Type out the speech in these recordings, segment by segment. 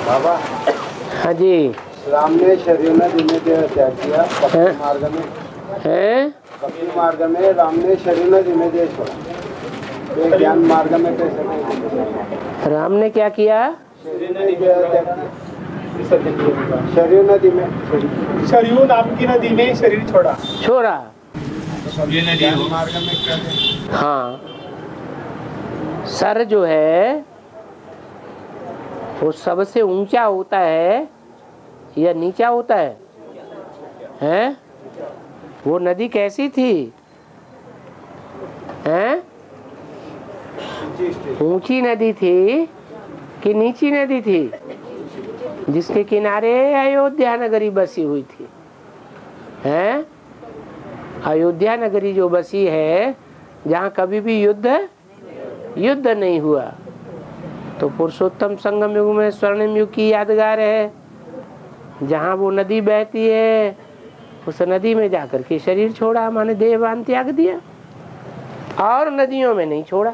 बाबा। हाँ जी। राम ने शरीर में धीमे देह त्याग किया भक्ति मार्ग में हैं? भक्ति मार्ग में राम ने शरीर में धीमे देह छोड़ा। ये ज्ञान मार्ग में कैसे नहीं? राम ने क्या किया? शरीर ने देह त्याग किया। शरीर नदी में सरयू नाम की नदी में शरीर छोड़ा। ज्ञान मार्ग में क्या? हाँ, सर जो है वो सबसे ऊंचा होता है या नीचा होता है? हैं? वो नदी कैसी थी? हैं? ऊंची नदी थी कि नीची नदी थी? जिसके किनारे अयोध्या नगरी बसी हुई थी। हैं? अयोध्या नगरी जो बसी है, जहाँ कभी भी युद्ध नहीं हुआ। तो पुरुषोत्तम संगम युग में स्वर्णिम युग की यादगार है। जहाँ वो नदी बहती है, उस नदी में जाकर के शरीर छोड़ा, माने देहवान त्याग दिया, और नदियों में नहीं छोड़ा।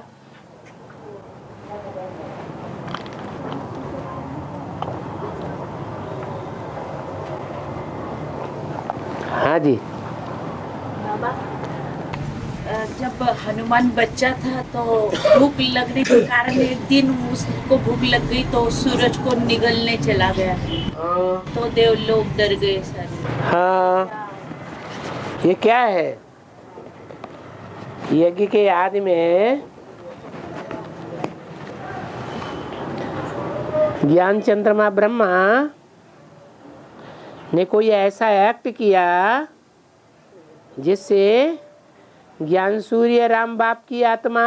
हाँ जी। जब हनुमान बच्चा था तो भूख लगने के कारण एक दिन उसको भूख लग गई तो सूरज को निगलने चला गया, तो देव लोग डर गए सर। हाँ, ये क्या है? यज्ञ के याद में ज्ञान चंद्रमा ब्रह्मा ने कोई ऐसा एक्ट किया जिससे ज्ञान सूर्य राम बाप की आत्मा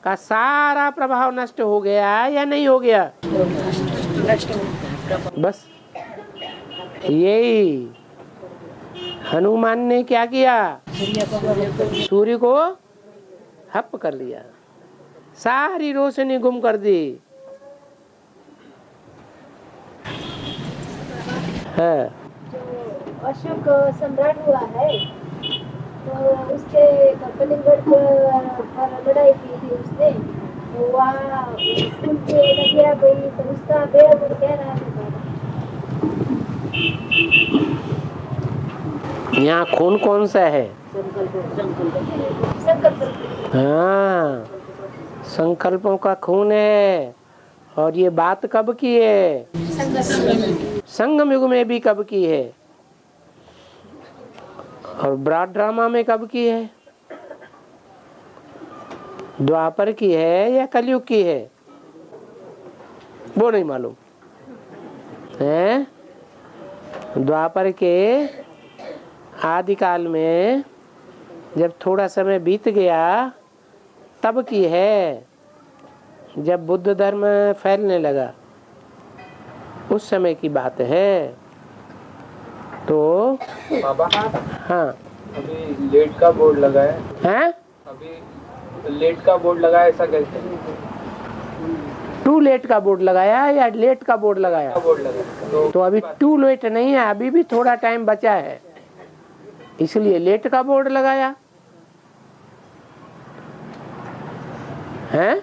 का सारा प्रभाव नष्ट हो गया या नहीं हो गया? नष्ट हो गया। बस यही हनुमान ने क्या किया? सूर्य को हप कर लिया, सारी रोशनी गुम कर दी। है अशोक सम्राट हुआ है तो उसके कलिंगड़ पर लड़ाई की थी उसने, तो वहाँ उनके नदिया गई तो उसका बेड़ा कह रहा था। यहाँ खून कौन सा है? संकल्प। हाँ, संकल्पों का खून है। और ये बात कब की है? संगम युग में भी कब की है? और ब्रॉड ड्रामा में कब की है? द्वापर की है या कलयुग की है? वो नहीं मालूम है। द्वापर के आदिकाल में जब थोड़ा समय बीत गया तब की है, जब बुद्ध धर्म फैलने लगा उस समय की बात है। तो बाबा। हाँ, अभी लेट का बोर्ड लगा है। अभी लेट का बोर्ड लगा है, ऐसा कहते हैं। टू लेट का बोर्ड लगाया या लेट का बोर्ड लगाया? बोर्ड लगा तो अभी टू लेट नहीं है, अभी भी थोड़ा टाइम बचा है, इसलिए लेट का बोर्ड लगाया है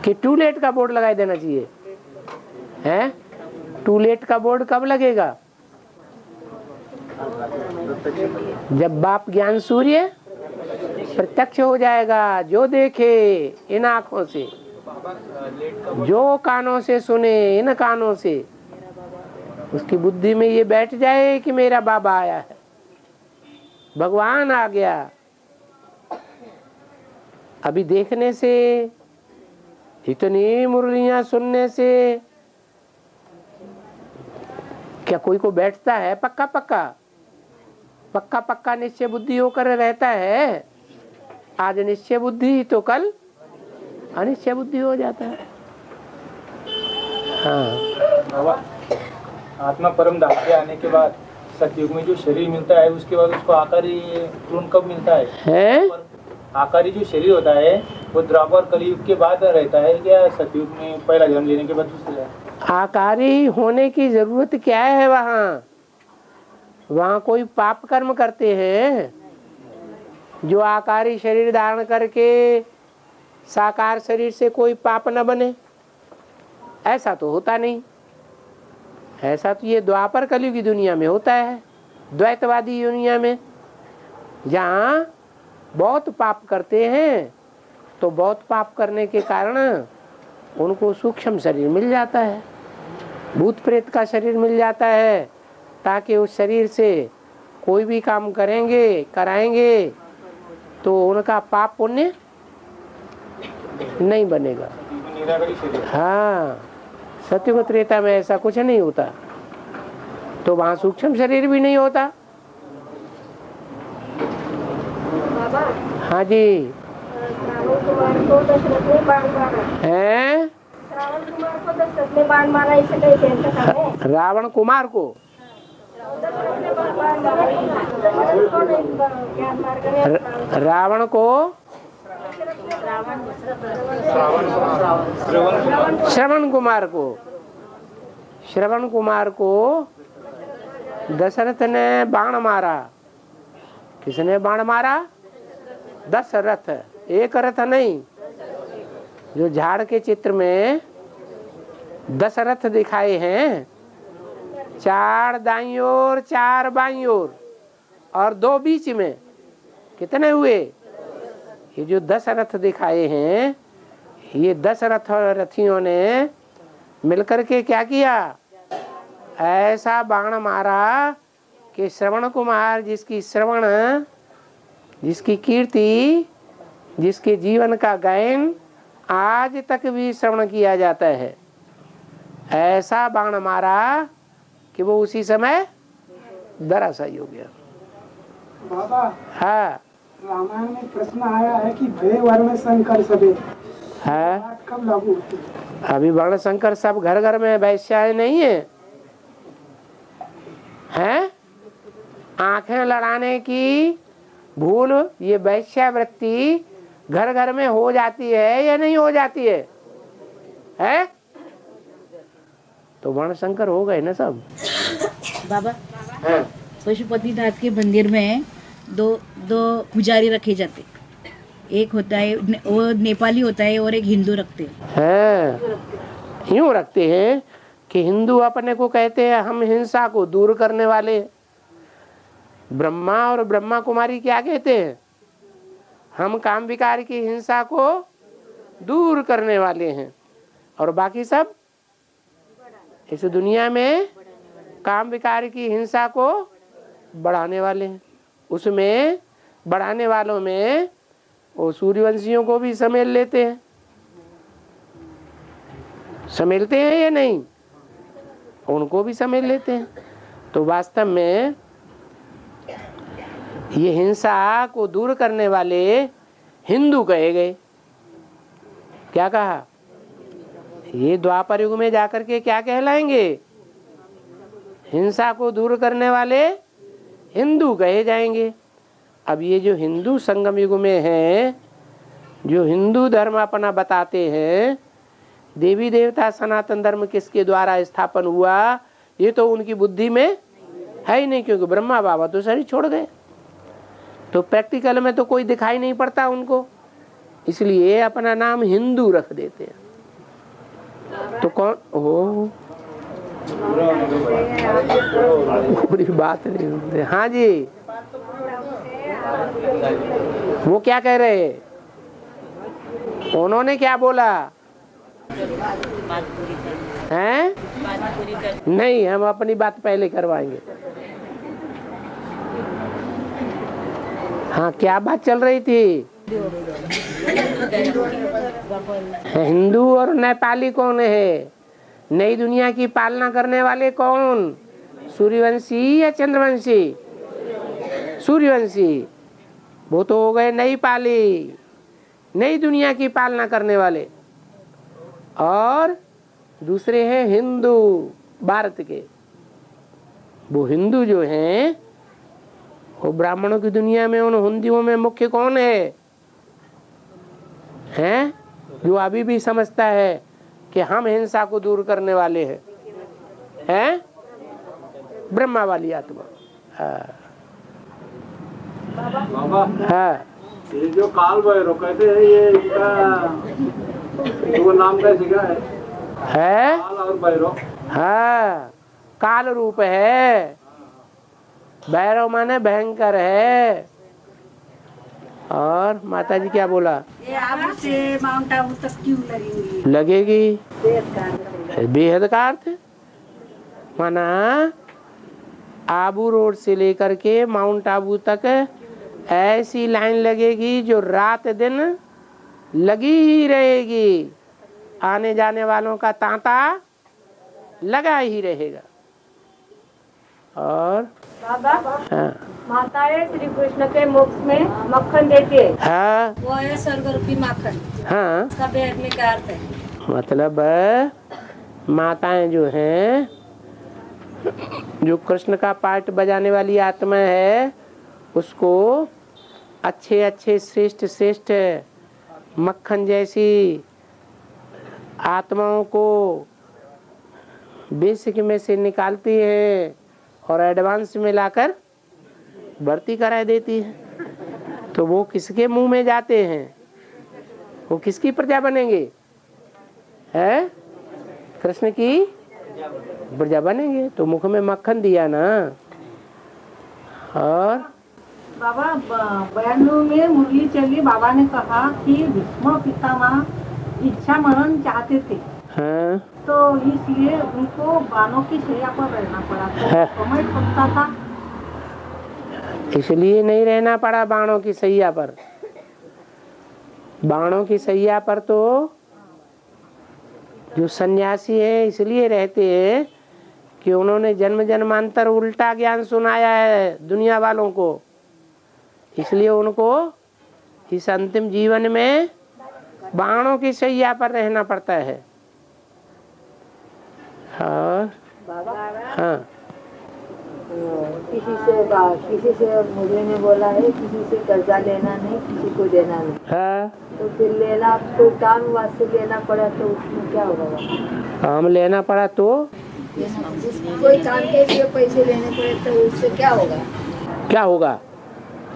कि टू लेट का बोर्ड लगा देना चाहिए है? टू लेट का बोर्ड कब लगेगा? जब बाप ज्ञान सूर्य प्रत्यक्ष हो जाएगा, जो देखे इन आंखों से, जो कानों से सुने इन कानों से, उसकी बुद्धि में ये बैठ जाए कि मेरा बाबा आया है, भगवान आ गया। अभी देखने से, इतनी मुरलियां सुनने से क्या कोई को बैठता है? पक्का पक्का पक्का पक्का निश्चय बुद्धि होकर रहता है। आज निश्चय बुद्धि तो कल अनिश्चय बुद्धि हो जाता है। हाँ, आत्मा परम धाम के आने के बाद सतयुग में जो शरीर मिलता है उसके बाद उसको आकारी पूर्ण कब मिलता है? आकारी जो शरीर होता है वो द्वापर कलयुग के बाद रहता है क्या सतयुग में पहला जन्म लेने के बाद दूसरा? आकारी होने की जरूरत क्या है? वहाँ कोई पाप कर्म करते हैं जो आकारी शरीर धारण करके साकार शरीर से कोई पाप न बने? ऐसा तो होता नहीं। ऐसा तो ये द्वापर कलयुग की दुनिया में होता है, द्वैतवादी दुनिया में, जहाँ बहुत पाप करते हैं तो बहुत पाप करने के कारण उनको सूक्ष्म शरीर मिल जाता है, भूत प्रेत का शरीर मिल जाता है, ताकि उस शरीर से कोई भी काम करेंगे कराएंगे तो उनका पाप पुण्य नहीं बनेगा। हाँ, सत्युग त्रेता में ऐसा कुछ नहीं होता, तो वहाँ सूक्ष्म शरीर भी नहीं होता। बाबा, हाँ जी। श्रावण कुमार को दशरथ ने बाण मारा। हैं? श्रावण कुमार को दशरथ ने बाण मारा, इसे कैसे कथा है? रावण कुमार को दशरथ ने बाण मारा। दशरथ को नहीं ज्ञान मार्ग में रावण को श्रवण कुमार को दशरथ ने बाण मारा। किसने बाण मारा? दशरथ, एक रथ नहीं। जो झाड़ के चित्र में 10 रथ दिखाए हैं, 4 दाईं ओर 4 बाईं ओर और 2 बीच में, कितने हुए? ये जो 10 रथ दिखाए हैं, ये 10 रथियों ने मिलकर के क्या किया? ऐसा बाण मारा कि श्रवण कुमार, जिसकी श्रवण, जिसकी कीर्ति, जिसके जीवन का गायन आज तक भी श्रवण किया जाता है, ऐसा बाण मारा कि वो उसी समय धराशायी हो गया। बाबा, हाँ, रामायण में प्रश्न आया है कि भय वर्ण शंकर सबे, है बात कब लागू होती है? अभी वर्ण शंकर सब घर घर में वैश्याएं नहीं है, हैं? आंखें लड़ाने की भूल, ये वैश्यावृत्ति घर घर में हो जाती है या नहीं हो जाती है? हैं? तो वर्ण शंकर हो गए ना सब। बाबा, पशुपतिनाथ के मंदिर में दो पुजारी रखे जाते, एक होता है वो नेपाली होता है और एक हिंदू रखते हैं। यूं रखते हैं कि हिंदू अपने को कहते हैं हम हिंसा को दूर करने वाले। ब्रह्मा और ब्रह्मा कुमारी क्या कहते हैं? हम काम विकार की हिंसा को दूर करने वाले हैं, और बाकी सब इस दुनिया में काम विकार की हिंसा को बढ़ाने वाले हैं। उसमें बढ़ाने वालों में वो सूर्यवंशियों को भी समेल लेते हैं, समेलते हैं या नहीं? उनको भी समेल लेते हैं। तो वास्तव में ये हिंसा को दूर करने वाले हिंदू कहे गए। क्या कहा? ये द्वापर युग में जाकर के क्या कहलाएंगे? हिंसा को दूर करने वाले हिंदू कहे जाएंगे। अब ये जो हिंदू संगम युग में है, जो हिंदू धर्म अपना बताते हैं, देवी देवता सनातन धर्म किसके द्वारा स्थापन हुआ, ये तो उनकी बुद्धि में है ही नहीं, क्योंकि ब्रह्मा बाबा तो शरीर छोड़ गए, तो प्रैक्टिकल में तो कोई दिखाई नहीं पड़ता उनको, इसलिए अपना नाम हिंदू रख देते हैं। तो कौन हो पूरी बात नहीं होती। हाँ जी, वो क्या कह रहे हैं? उन्होंने क्या बोला? हैं? नहीं, हम अपनी बात पहले करवाएंगे। हाँ, क्या बात चल रही थी? हिंदू और नेपाली कौन है? नई दुनिया की पालना करने वाले कौन? सूर्यवंशी या चंद्रवंशी? सूर्यवंशी। वो तो हो गए नई पाली, नई दुनिया की पालना करने वाले। और दूसरे हैं हिंदू, भारत के। वो हिंदू जो हैं, वो ब्राह्मणों की दुनिया में उन हिंदुओं में मुख्य कौन है? हैं? जो अभी भी समझता है कि हम हिंसा को दूर करने वाले हैं, हैं? ब्रह्मा वाली आत्मा। बाबा, हाँ, ये जो काल भैरव कहते हैं, ये इनका वो नाम कैसे क्या है? है। काल और भैरव। हाँ, काल रूप है, भैरव माने भयंकर है। और माता जी क्या बोला? ये आबू से माउंट आबू तक क्यों लगेंगी? लगेगी बेहद का अर्थ माना आबू रोड से लेकर के माउंट आबू तक ऐसी लाइन लगेगी जो रात दिन लगी ही रहेगी, आने जाने वालों का तांता लगा ही रहेगा। और बाबा, हाँ, माताएं श्री कृष्ण के मुख में मक्खन देती है। हाँ, वो है स्वर्गरूपी माखन। हाँ, इसका भेद में क्या अर्थ है? मतलब माताएं जो हैं, जो कृष्ण का पार्ट बजाने वाली आत्मा है, उसको अच्छे अच्छे श्रेष्ठ श्रेष्ठ मक्खन जैसी आत्माओं को बेसिक में से निकालती है और एडवांस में लाकर भर्ती करा देती है। तो वो किसके मुंह में जाते हैं? वो किसकी प्रजा बनेंगे? है कृष्ण की प्रजा बनेंगे। तो मुख में मक्खन दिया ना। और बाबा 92 में मुरली चली, बाबा ने कहा कि भीष्म पितामह इच्छा मरण चाहते थे। हाँ, तो इसलिए उनको बाणों की शैया पर रहना पड़ा। तो समय सकता था, इसलिए नहीं रहना पड़ा बाणों की सैया पर। बाणों की सैया पर तो जो सन्यासी है इसलिए रहते हैं कि उन्होंने जन्म जन्मांतर उल्टा ज्ञान सुनाया है दुनिया वालों को, इसलिए उनको इस अंतिम जीवन में बाणों की सैया पर रहना पड़ता है। और हाँ, किसी से मुरली ने बोला है किसी से कर्जा लेना नहीं, किसी को देना नहीं। हाँ, तो फिर लेना तो काम वास्ते लेना पड़ा, तो उसमें क्या होगा? काम लेना पड़ा तो कोई काम के लिए पैसे लेने पड़े तो उससे क्या होगा? क्या होगा?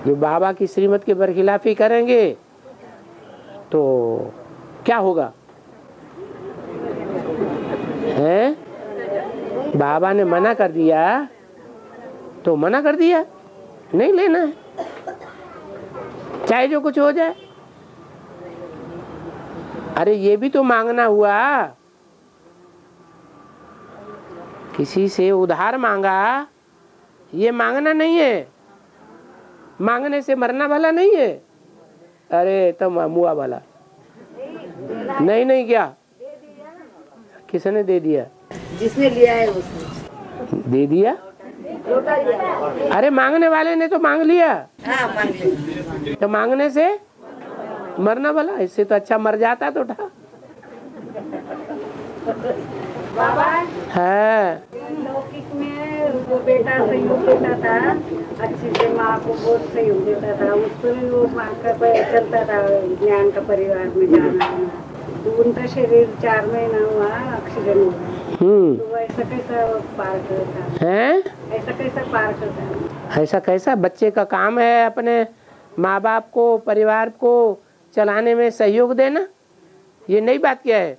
जो बाबा की श्रीमत के बरखिलाफी करेंगे तो क्या होगा? हैं? बाबा ने मना कर दिया तो मना कर दिया, नहीं लेना है, चाहे जो कुछ हो जाए। अरे ये भी तो मांगना हुआ, किसी से उधार मांगा, ये मांगना नहीं है। मांगने से मरना भला नहीं है। अरे तो मुआ भला नहीं, नहीं क्या किसने दे दिया? जिसने लिया है उसने दे दिया। अरे मांगने वाले ने तो मांग लिया। हाँ, मांग ले। तो मांगने से मरना भला, इससे तो अच्छा मर जाता तो था। बाबा है लौकिक में वो बेटा सहयोग देता था, अच्छे से माँ को बहुत सहयोग देता था, उसको भी वो माँ का चलता था ज्ञान का परिवार में जाना। तो उनका शरीर 4 महीना हुआ एक्सीडेंट हुआ। तो ऐसा कैसा पार करता हैं? ऐसा कैसा पार करता है? ऐसा कैसा? बच्चे का काम है अपने माँ बाप को, परिवार को चलाने में सहयोग देना। ये नई बात क्या है?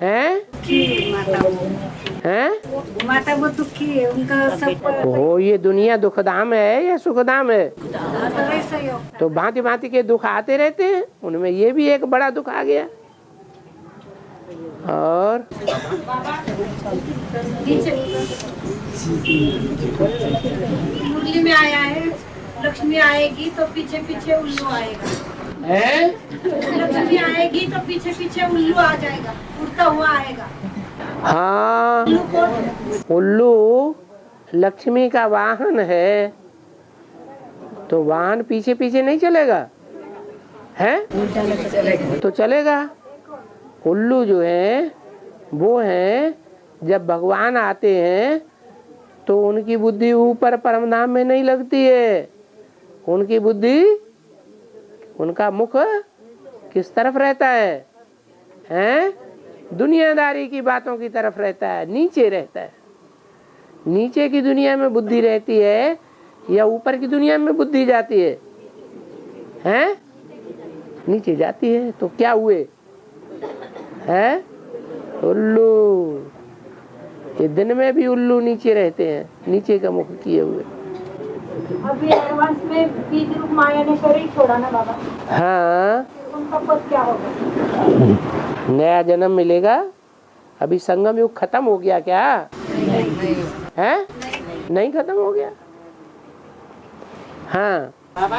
हैं? हैं? माता वो दुखी है, उनका सब ओ, ये दुनिया दुखधाम है या सुखधाम है? सहयोग। तो भांति भांति के दुख आते रहते हैं, उनमें ये भी एक बड़ा दुख आ गया। और मुरली में आया है, लक्ष्मी आएगी तो पीछे पीछे उल्लू आएगा। लक्ष्मी आएगी तो पीछे पीछे उल्लू आ जाएगा, उड़ता हुआ आएगा। हाँ, उल्लू लक्ष्मी का वाहन है, तो वाहन पीछे पीछे नहीं चलेगा, है? तो चलेगा। उल्लू जो है वो है, जब भगवान आते हैं तो उनकी बुद्धि ऊपर परमधाम में नहीं लगती है। उनकी बुद्धि, उनका मुख किस तरफ रहता है? हैं? दुनियादारी की बातों की तरफ रहता है, नीचे रहता है। नीचे की दुनिया में बुद्धि रहती है या ऊपर की दुनिया में बुद्धि जाती है? हैं? नीचे जाती है। तो क्या हुए? है उल्लू। ये दिन में भी उल्लू नीचे रहते हैं, नीचे का मुख किए हुए। अभी एडवांस में बीज रूप माया ने शरीर छोड़ा ना बाबा, हाँ, उनका पद क्या होगा? नया जन्म मिलेगा। अभी संगम युग खत्म हो गया क्या? है नहीं खत्म हो गया। हाँ बाबा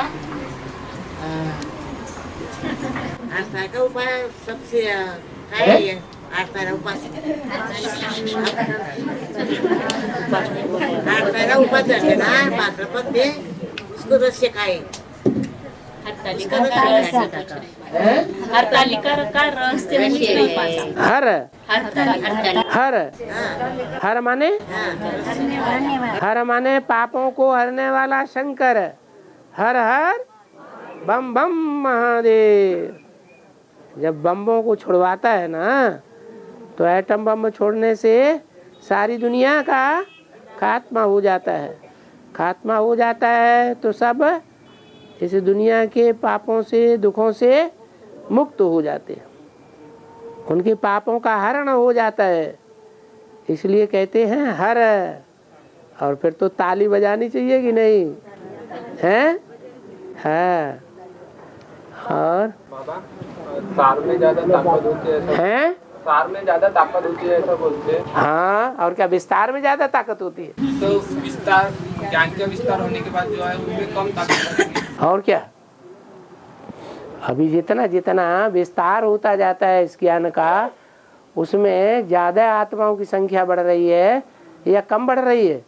आस्था का उपाय सबसे है आस्था का उपाय करते ना भाद्रपद में उसको रस खाए। हरतालिका का रस से नहीं पाता। हर माने हर माने पापों को हरने वाला शंकर। हर हर बम बम महादेव। जब बम्बों को छुड़वाता है ना, तो एटम बम छोड़ने से सारी दुनिया का खात्मा हो जाता है। खात्मा हो जाता है तो सब इस दुनिया के पापों से, दुखों से मुक्त हो जाते हैं। उनके पापों का हरण हो जाता है। इसलिए कहते हैं हर। और फिर तो ताली बजानी चाहिए कि नहीं है? हाँ। और बाबा सार में ज्यादा ताकत होती है, सार में ज्यादा ताकत होती है ऐसा बोलते हैं। हाँ, और क्या विस्तार में ज्यादा ताकत होती है? तो विस्तार, ज्ञान का विस्तार होने के बाद जो है उनमें कम ताकत होती है। और क्या, अभी जितना जितना विस्तार होता जाता है इस ज्ञान का, उसमें ज्यादा आत्माओं की संख्या बढ़ रही है या कम बढ़ रही है?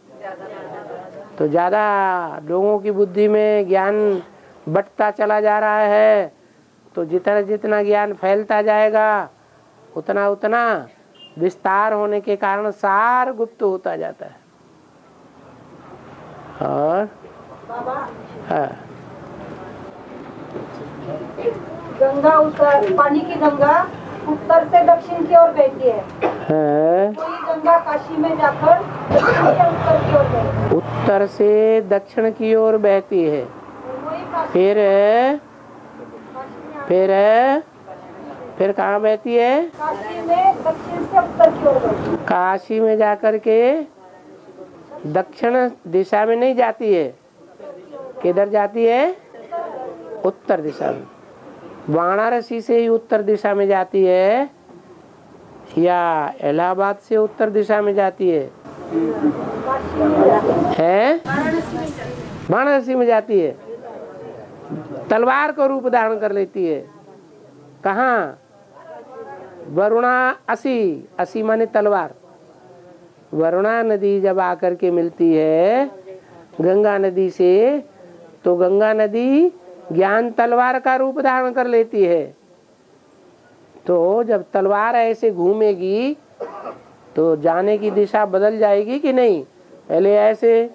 तो ज्यादा लोगों की बुद्धि में ज्ञान बढ़ता चला जा रहा है। तो जितना जितना ज्ञान फैलता जाएगा उतना उतना विस्तार होने के कारण सार गुप्त होता जाता है। और हाँ, गंगा उत्तर, पानी की गंगा उत्तर से दक्षिण की ओर बहती है। कोई गंगा काशी में जाकर दक्षिण से उत्तर की ओर बहती है। उत्तर से दक्षिण की ओर बहती है। फिर कहाँ बहती है? काशी में दक्षिण से उत्तर की ओर बहती है। काशी में जाकर के दक्षिण दिशा में नहीं जाती है। किधर जाती है? उत्तर दिशा में। वाराणसी से ही उत्तर दिशा में जाती है या इलाहाबाद से उत्तर दिशा में जाती है? वाराणसी में जाती है। तलवार को रूप धारण कर लेती है। कहाँ? वरुणा असी माने तलवार। वरुणा नदी जब आकर के मिलती है गंगा नदी से, तो गंगा नदी ज्ञान तलवार का रूप धारण कर लेती है। तो जब तलवार ऐसे घूमेगी तो जाने की दिशा बदल जाएगी कि नहीं? पहले ऐसे,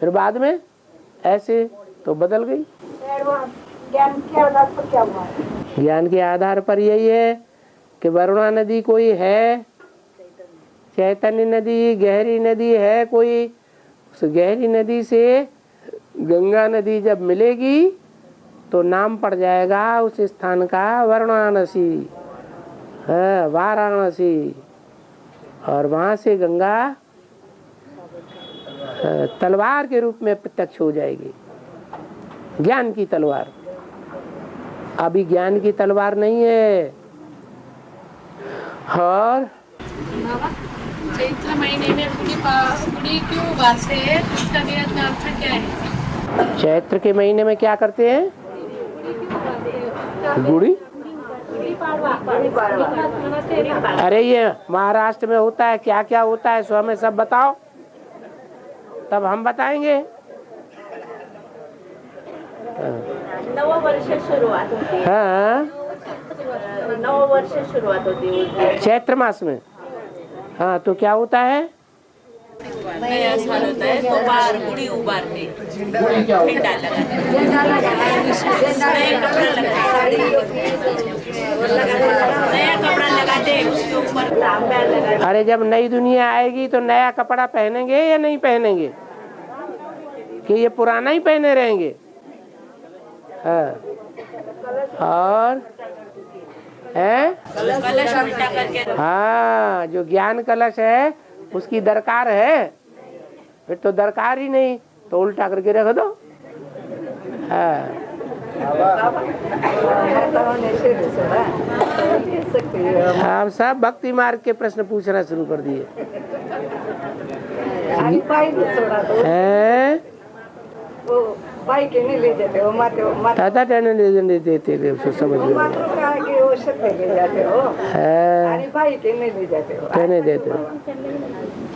फिर बाद में ऐसे, तो बदल गई। ज्ञान के आधार पर क्या हुआ? ज्ञान के आधार पर यही है कि वरुणा नदी कोई है, चैतन्य नदी, गहरी नदी है कोई। उस गहरी नदी से गंगा नदी जब मिलेगी तो नाम पड़ जाएगा उस स्थान का वाराणसी, वाराणसी। और वहां से गंगा तलवार के रूप में प्रत्यक्ष हो जाएगी, ज्ञान की तलवार। अभी ज्ञान की तलवार नहीं है। और चैत्र महीने में गुड़ी क्यों उगाते हैं? उसका नियत अर्थ क्या है? चैत्र के महीने में क्या करते हैं? गुड़ी। अरे ये महाराष्ट्र में होता है, क्या क्या होता है सो हमें सब बताओ, तब हम बताएंगे। नव वर्ष शुरुआत होती है। हाँ, नव वर्ष शुरुआत होती है चैत्र मास में। हाँ, तो क्या होता है? नया साल होता है तो बाहर गुड़ी उबारते, झंडा लगाते, नया कपड़ा लगाते, उसके ऊपर तांबा लगाते। अरे जब नई दुनिया आएगी तो नया कपड़ा पहनेंगे या नहीं पहनेंगे? कि ये पुराना ही पहने रहेंगे? हाँ। और है? कलश उल्टा करके हाँ, जो ज्ञान कलश है उसकी दरकार है? फिर तो दरकार ही नहीं, तो उल्टा करके रख दो। हाँ। आप सब भक्ति मार्ग के प्रश्न पूछना शुरू कर दिए हैं? भाई के नहीं ले जाते हो, दादा टेने ले देते थे, उसको समझ लो। ले जाते हो, अरे भाई के नहीं ले जाते हो, कहने देते हो।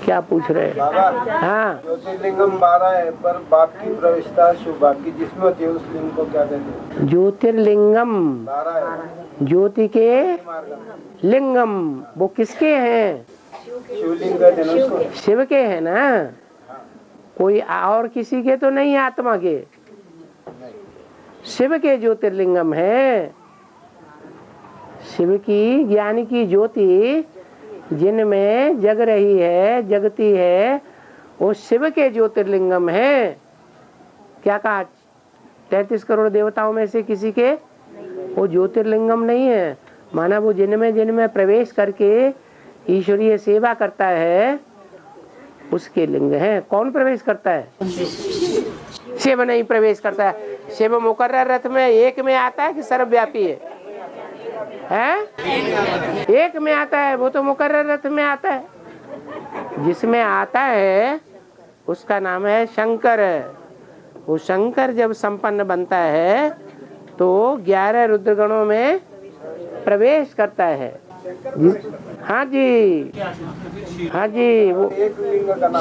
क्या पूछ रहे हैं? बाबा, हाँ, ज्योतिर्लिंगम 12 है, पर बाप की प्रविष्टा शुभ की जिसमें होती है, उस लिंग को क्या कहते हैं? ज्योतिर्लिंगम 12 है। ज्योति के लिंगम, वो किसके हैं? शिवलिंग कहते हैं उसको। शिव के हैं ना, कोई और किसी के तो नहीं, आत्मा के, शिव के ज्योतिर्लिंगम है। शिव की ज्ञान की ज्योति जिनमें जग रही है, जगती है, वो शिव के ज्योतिर्लिंगम है। क्या कहा? 33 करोड़ देवताओं में से किसी के वो ज्योतिर्लिंगम नहीं है। माना वो जिनमें प्रवेश करके ईश्वरीय सेवा करता है, उसके लिंग है। कौन प्रवेश करता है? शिव नहीं प्रवेश करता है। शिव मुकर्रर रथ में एक में आता है कि सर्वव्यापी है? एक में आता है, वो तो मुकर्रर रथ में आता है। जिसमें आता है उसका नाम है शंकर। वो शंकर जब संपन्न बनता है तो 11 रुद्रगणों में प्रवेश करता है। हाँ जी, हाँ जी, वो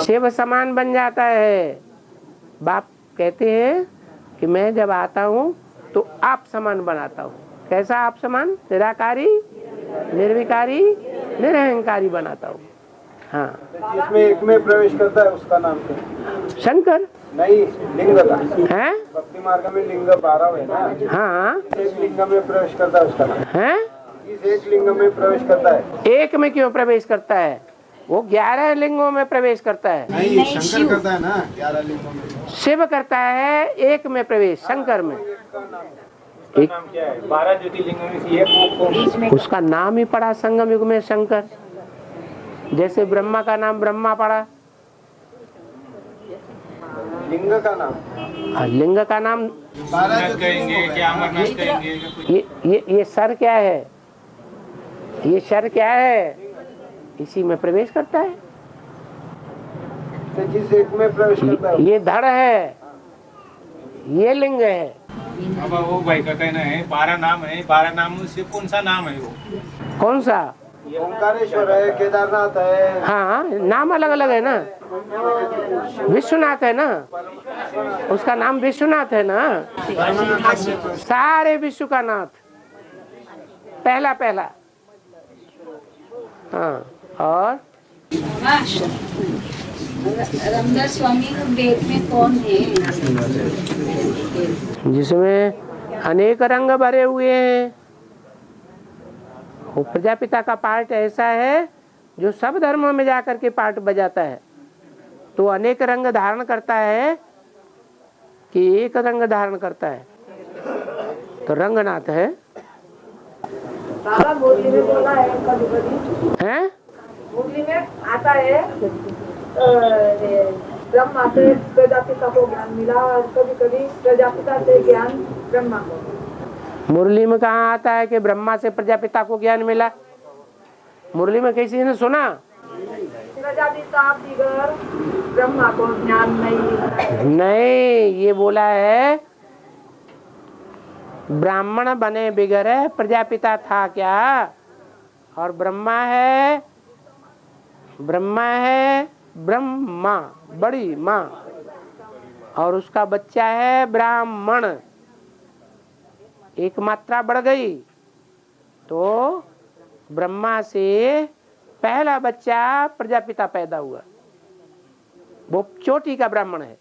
शिव समान बन जाता है। बाप कहते हैं कि मैं जब आता हूँ तो आप समान बनाता हूँ। कैसा आप समान? निराकारी, निर्विकारी, निरहंकारी बनाता हूँ। हाँ, जिसमें एक में प्रवेश करता है उसका नाम क्या है? शंकर नहीं, लिंग का है। भक्ति मार्ग में लिंग 12 है ना। हाँ, एक लिंग में प्रवेश करता है उसका नाम है। इस एक लिंग में प्रवेश करता है। एक में क्यों प्रवेश करता है? वो 11 लिंगों में प्रवेश करता है। नहीं, शंकर करता है ना 11 लिंगों में। शिव करता है एक में प्रवेश, शंकर में। उसका नाम क्या है? 12 ज्योतिर्लिंग में से एक, उसका नाम ही पड़ा संगम युग में शंकर। जैसे ब्रह्मा का नाम ब्रह्मा पड़ा, लिंग का नाम, हाँ, लिंग का नाम 12 कहेंगे क्या अमरनाथ कहेंगे? ये सर क्या है? ये सर क्या है? इसी में प्रवेश करता है। तो जिस एक में प्रवेश करता है ये धड़ है, ये लिंग है। अब वो भाई का कहना है 12 नाम है, 12 नाम से कौन सा नाम है वो? कौन सा? ओंकारेश्वर है, केदारनाथ है। हाँ, नाम अलग अलग है ना। विश्वनाथ है ना, उसका नाम विश्वनाथ है ना। सारे विश्व का नाथ, पहला पहला। हाँ, और रामदास स्वामी का वेद में कौन है? जिसमें अनेक रंग भरे हुए हैं। वो प्रजापिता का पार्ट ऐसा है जो सब धर्मों में जाकर के पार्ट बजाता है, तो अनेक रंग धारण करता है कि एक रंग धारण करता है, तो रंगनाथ है। मुरली में बोला है कभी-कभी, हैं? मुरली में आता है ब्रह्मा से प्रजापिता को ज्ञान मिला, और कभी-कभी प्रजापिता से ज्ञान ब्रह्मा को। मुरली में कहाँ आता है कि ब्रह्मा से प्रजापिता को ज्ञान मिला? मुरली में किसी ने सुना? प्रजापिता बिगर ब्रह्मा को ज्ञान नहीं मिलता। नहीं, ये बोला है ब्राह्मण बने बिगर प्रजापिता था क्या? और ब्रह्मा है, ब्रह्मा है ब्रह्मा, बड़ी माँ, और उसका बच्चा है ब्राह्मण। एक मात्रा बढ़ गई तो ब्रह्मा से पहला बच्चा प्रजापिता पैदा हुआ, वो चोटी का ब्राह्मण है।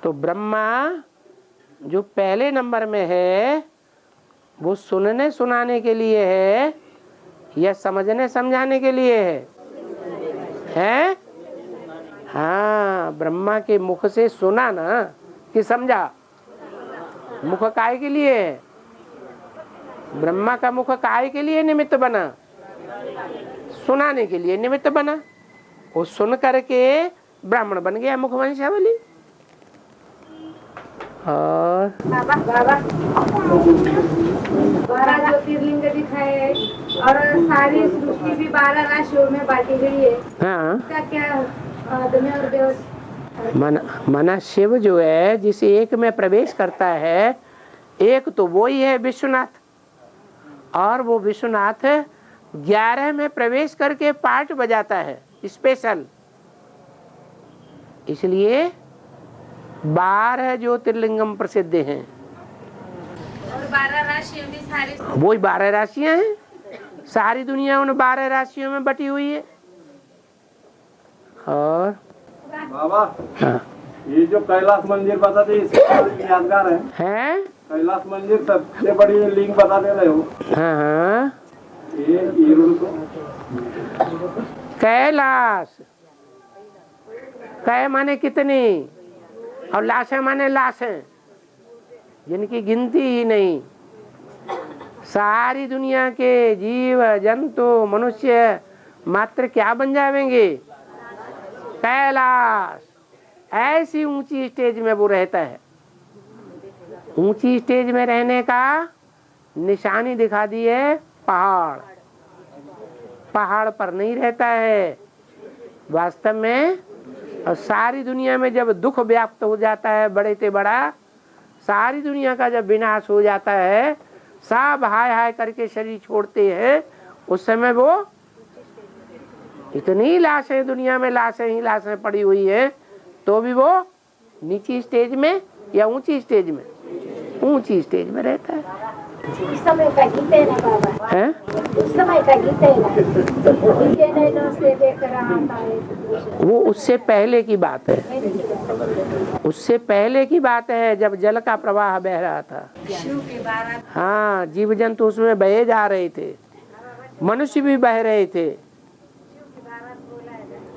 तो ब्रह्मा जो पहले नंबर में है वो सुनने सुनाने के लिए है या समझने समझाने के लिए है? हाँ, ब्रह्मा के मुख से सुना ना कि समझा? मुख काय के लिए है? ब्रह्मा का मुख काय के लिए निमित्त बना? सुनाने के लिए निमित्त बना। वो सुन करके ब्राह्मण बन गया मुख वंशावली। और बाबा 12 ज्योतिर्लिंग दिखाए और सारी सृष्टि भी 12 राशियों में बांटी गई है। हाँ, इसका क्या आदमी और देव मना शिव जो है जिस एक में प्रवेश करता है, एक तो वो ही है विश्वनाथ, और वो विश्वनाथ 11 में प्रवेश करके पाठ बजाता है स्पेशल। इसलिए 12 ज्योतिर्लिंगम प्रसिद्ध हैं। और 12 राशियों में सारी वही 12 राशियां हैं। सारी दुनिया उन 12 राशियों में बटी हुई है। और बाबा हाँ, ये जो कैलाश मंदिर बताते इसके यादगार है। कैलाश मंदिर सबसे बड़ी लिंग बता दे रहे हो। हाँ हाँ, ये कैलाश, कै माने कितनी और लाशें माने लाशें, जिनकी गिनती ही नहीं। सारी दुनिया के जीव जंतु मनुष्य मात्र क्या बन जाएंगे? कैलाश। ऐसी ऊंची स्टेज में वो रहता है। ऊंची स्टेज में रहने का निशानी दिखा दी है पहाड़। पहाड़ पर नहीं रहता है वास्तव में। और सारी दुनिया में जब दुख व्याप्त हो जाता है बड़े से बड़ा, सारी दुनिया का जब विनाश हो जाता है, सब हाय हाय करके शरीर छोड़ते हैं, उस समय वो इतनी लाशें दुनिया में लाशें ही लाशें पड़ी हुई है, तो भी वो नीची स्टेज में या ऊंची स्टेज में? ऊंची स्टेज में रहता है। उस समय का गीत है ना बाबा, है? उस समय का गीत है ना, उनके नैनों से देख रहा था। वो उससे पहले की बात है। उससे पहले की बात है जब जल का प्रवाह बह रहा था। हाँ, जीव जंतु उसमें बहे जा रहे थे, मनुष्य भी बह रहे थे।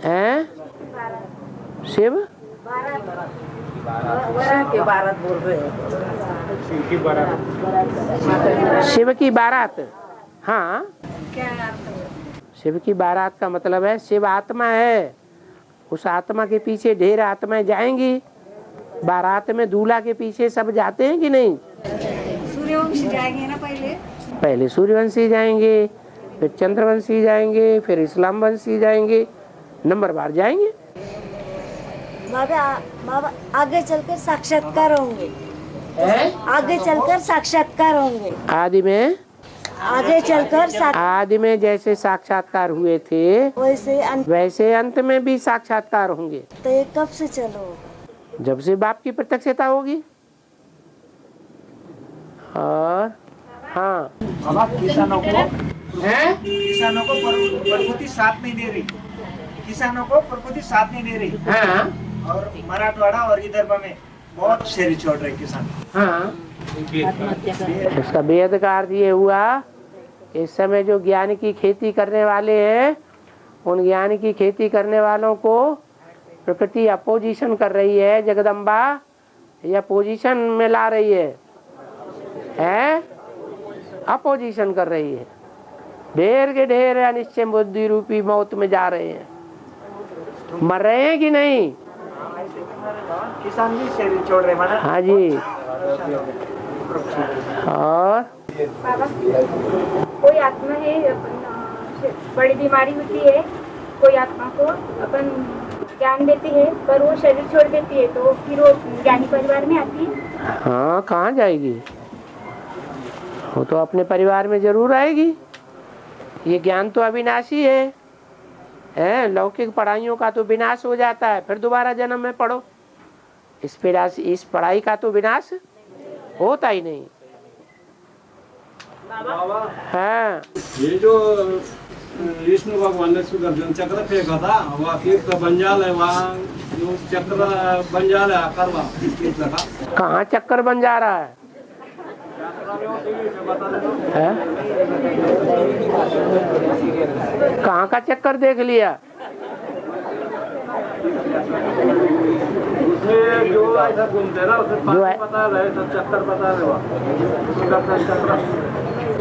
हैं? शिव के बारात बोल रहे हैं। शिव की बारात। हाँ, शिव की बारात का मतलब है शिव आत्मा है। उस आत्मा के पीछे ढेर आत्माएं जाएंगी। बारात में दूल्हा के पीछे सब जाते हैं कि नहीं? सूर्यवंशी जाएंगे ना पहले सूर्यवंशी जाएंगे, फिर चंद्रवंशी जाएंगे, फिर इस्लाम वंशी जाएंगे, नंबरवार जाएंगे। बाबा आगे चलकर साक्षात्कार होंगे। आगे चलकर साक्षात्कार होंगे। आदि में आदि में जैसे साक्षात्कार हुए थे वैसे अंत में भी साक्षात्कार होंगे। तो ये कब से चलो? जब से बाप की प्रत्यक्षता होगी। और हाँ, किसानों को प्रकृति साथ नहीं दे रही। किसानों को प्रकृति साथ नहीं दे रही। हाँ, और मराठवाड़ा और विदर्भ में बहुत शहरी छोड़ रहे किसान। हाँ, इसका वेद का अर्थ ये हुआ, इस समय जो ज्ञान की खेती करने वाले हैं, उन ज्ञान की खेती करने वालों को प्रकृति अपोजिशन कर रही है। जगदम्बा या पोजीशन में ला रही है? अपोजिशन कर रही है। ढेर के ढेर अनिश्चय बुद्धि रूपी मौत में जा रहे हैं। मर रहे हैं कि नहीं? किसान भी शहरी छोड़ रहे हैं। हाँ जी। और बाबा कोई आत्मा है, बड़ी बीमारी होती है, कोई आत्मा को अपन ज्ञान देते हैं पर वो शरीर छोड़ देती है, तो फिर वो ज्ञानी परिवार में आती है। हाँ, कहाँ जाएगी? वो तो अपने परिवार में जरूर आएगी। ये ज्ञान तो अविनाशी है। लौकिक पढ़ाइयों का तो विनाश हो जाता है, फिर दोबारा जन्म में पढ़ो। इस पढ़ाई का तो विनाश होता ही नहीं। हाँ, ये जो विष्णु भगवान ने सुदर्शन चक्र फेंका था, वहाँ तीर्थ बंजाल है, वहाँ जो चक्र बंजाल है आकार वहाँ कहाँ चक्कर बन जा रहा है? कहाँ का चक्कर देख लिया? उसमें जो ऐसा घूमते ना, उसे पानी बता रहे, सब चक्कर बता रहे वहाँ।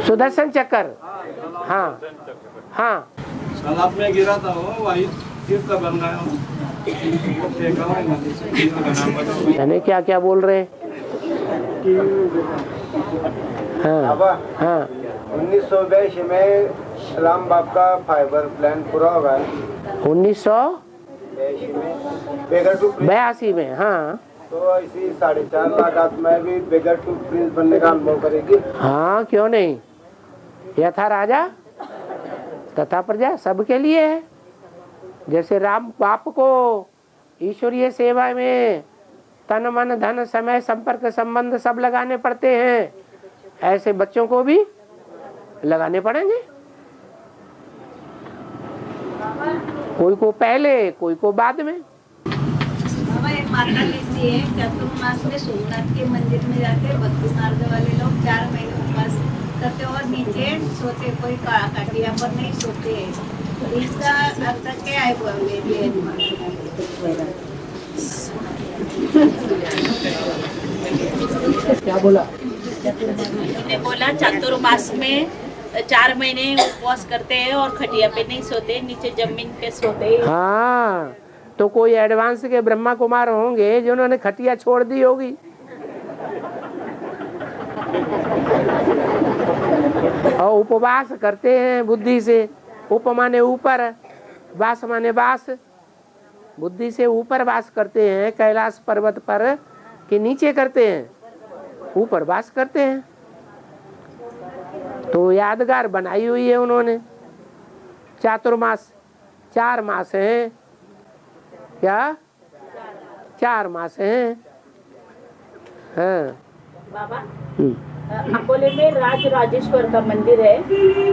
सुदर्शन चक्र, हाँ हाँ। तालाब में गिरा था वो, वही तीर्थ बन गया। यानी क्या क्या बोल रहे हैं? हाँ हाँ। 1982 में राम बाप का फाइबर प्लान पूरा होगा। 1982 में, हाँ। तो इसी 4.5 लाख आत्मा भी बेगर टू प्रिंस बनने का अनुभव करेगी। हाँ क्यों नहीं, यथा राजा तथा प्रजा सबके लिए है। जैसे राम बाप को ईश्वरीय सेवा में तन मन धन समय संपर्क संबंध सब लगाने पड़ते हैं, ऐसे बच्चों को भी लगाने पड़ेंगे। कोई को पहले, कोई को बाद में। बाबा एक माता लिखती है, चतुर्मास में सोमनाथ के मंदिर में जाते भक्ति मार्ग वाले लोग 4 महीने उपवास करते और नीचे सोते, कोई काटिया पर नहीं सोते। तो इसका अर्थ क्या है? क्या बोला? उन्होंने बोला चातुर्मास में 4 महीने उपवास करते हैं और खटिया पे नहीं सोते, नीचे जमीन पे सोते हैं। हाँ, तो कोई एडवांस के ब्रह्मा कुमार होंगे जिन्होंने खटिया छोड़ दी होगी। और उपवास करते हैं बुद्धि से। उप माने ऊपर, वास माने वास। बुद्धि से ऊपर वास करते हैं, कैलाश पर्वत पर कि नीचे करते हैं? ऊपर वास करते हैं। तो यादगार बनाई हुई है उन्होंने। चातुर्मास 4 मास हैं क्या? 4 मास हैं। हाँ बाबा, अकोले में राज राजेश्वर का मंदिर है,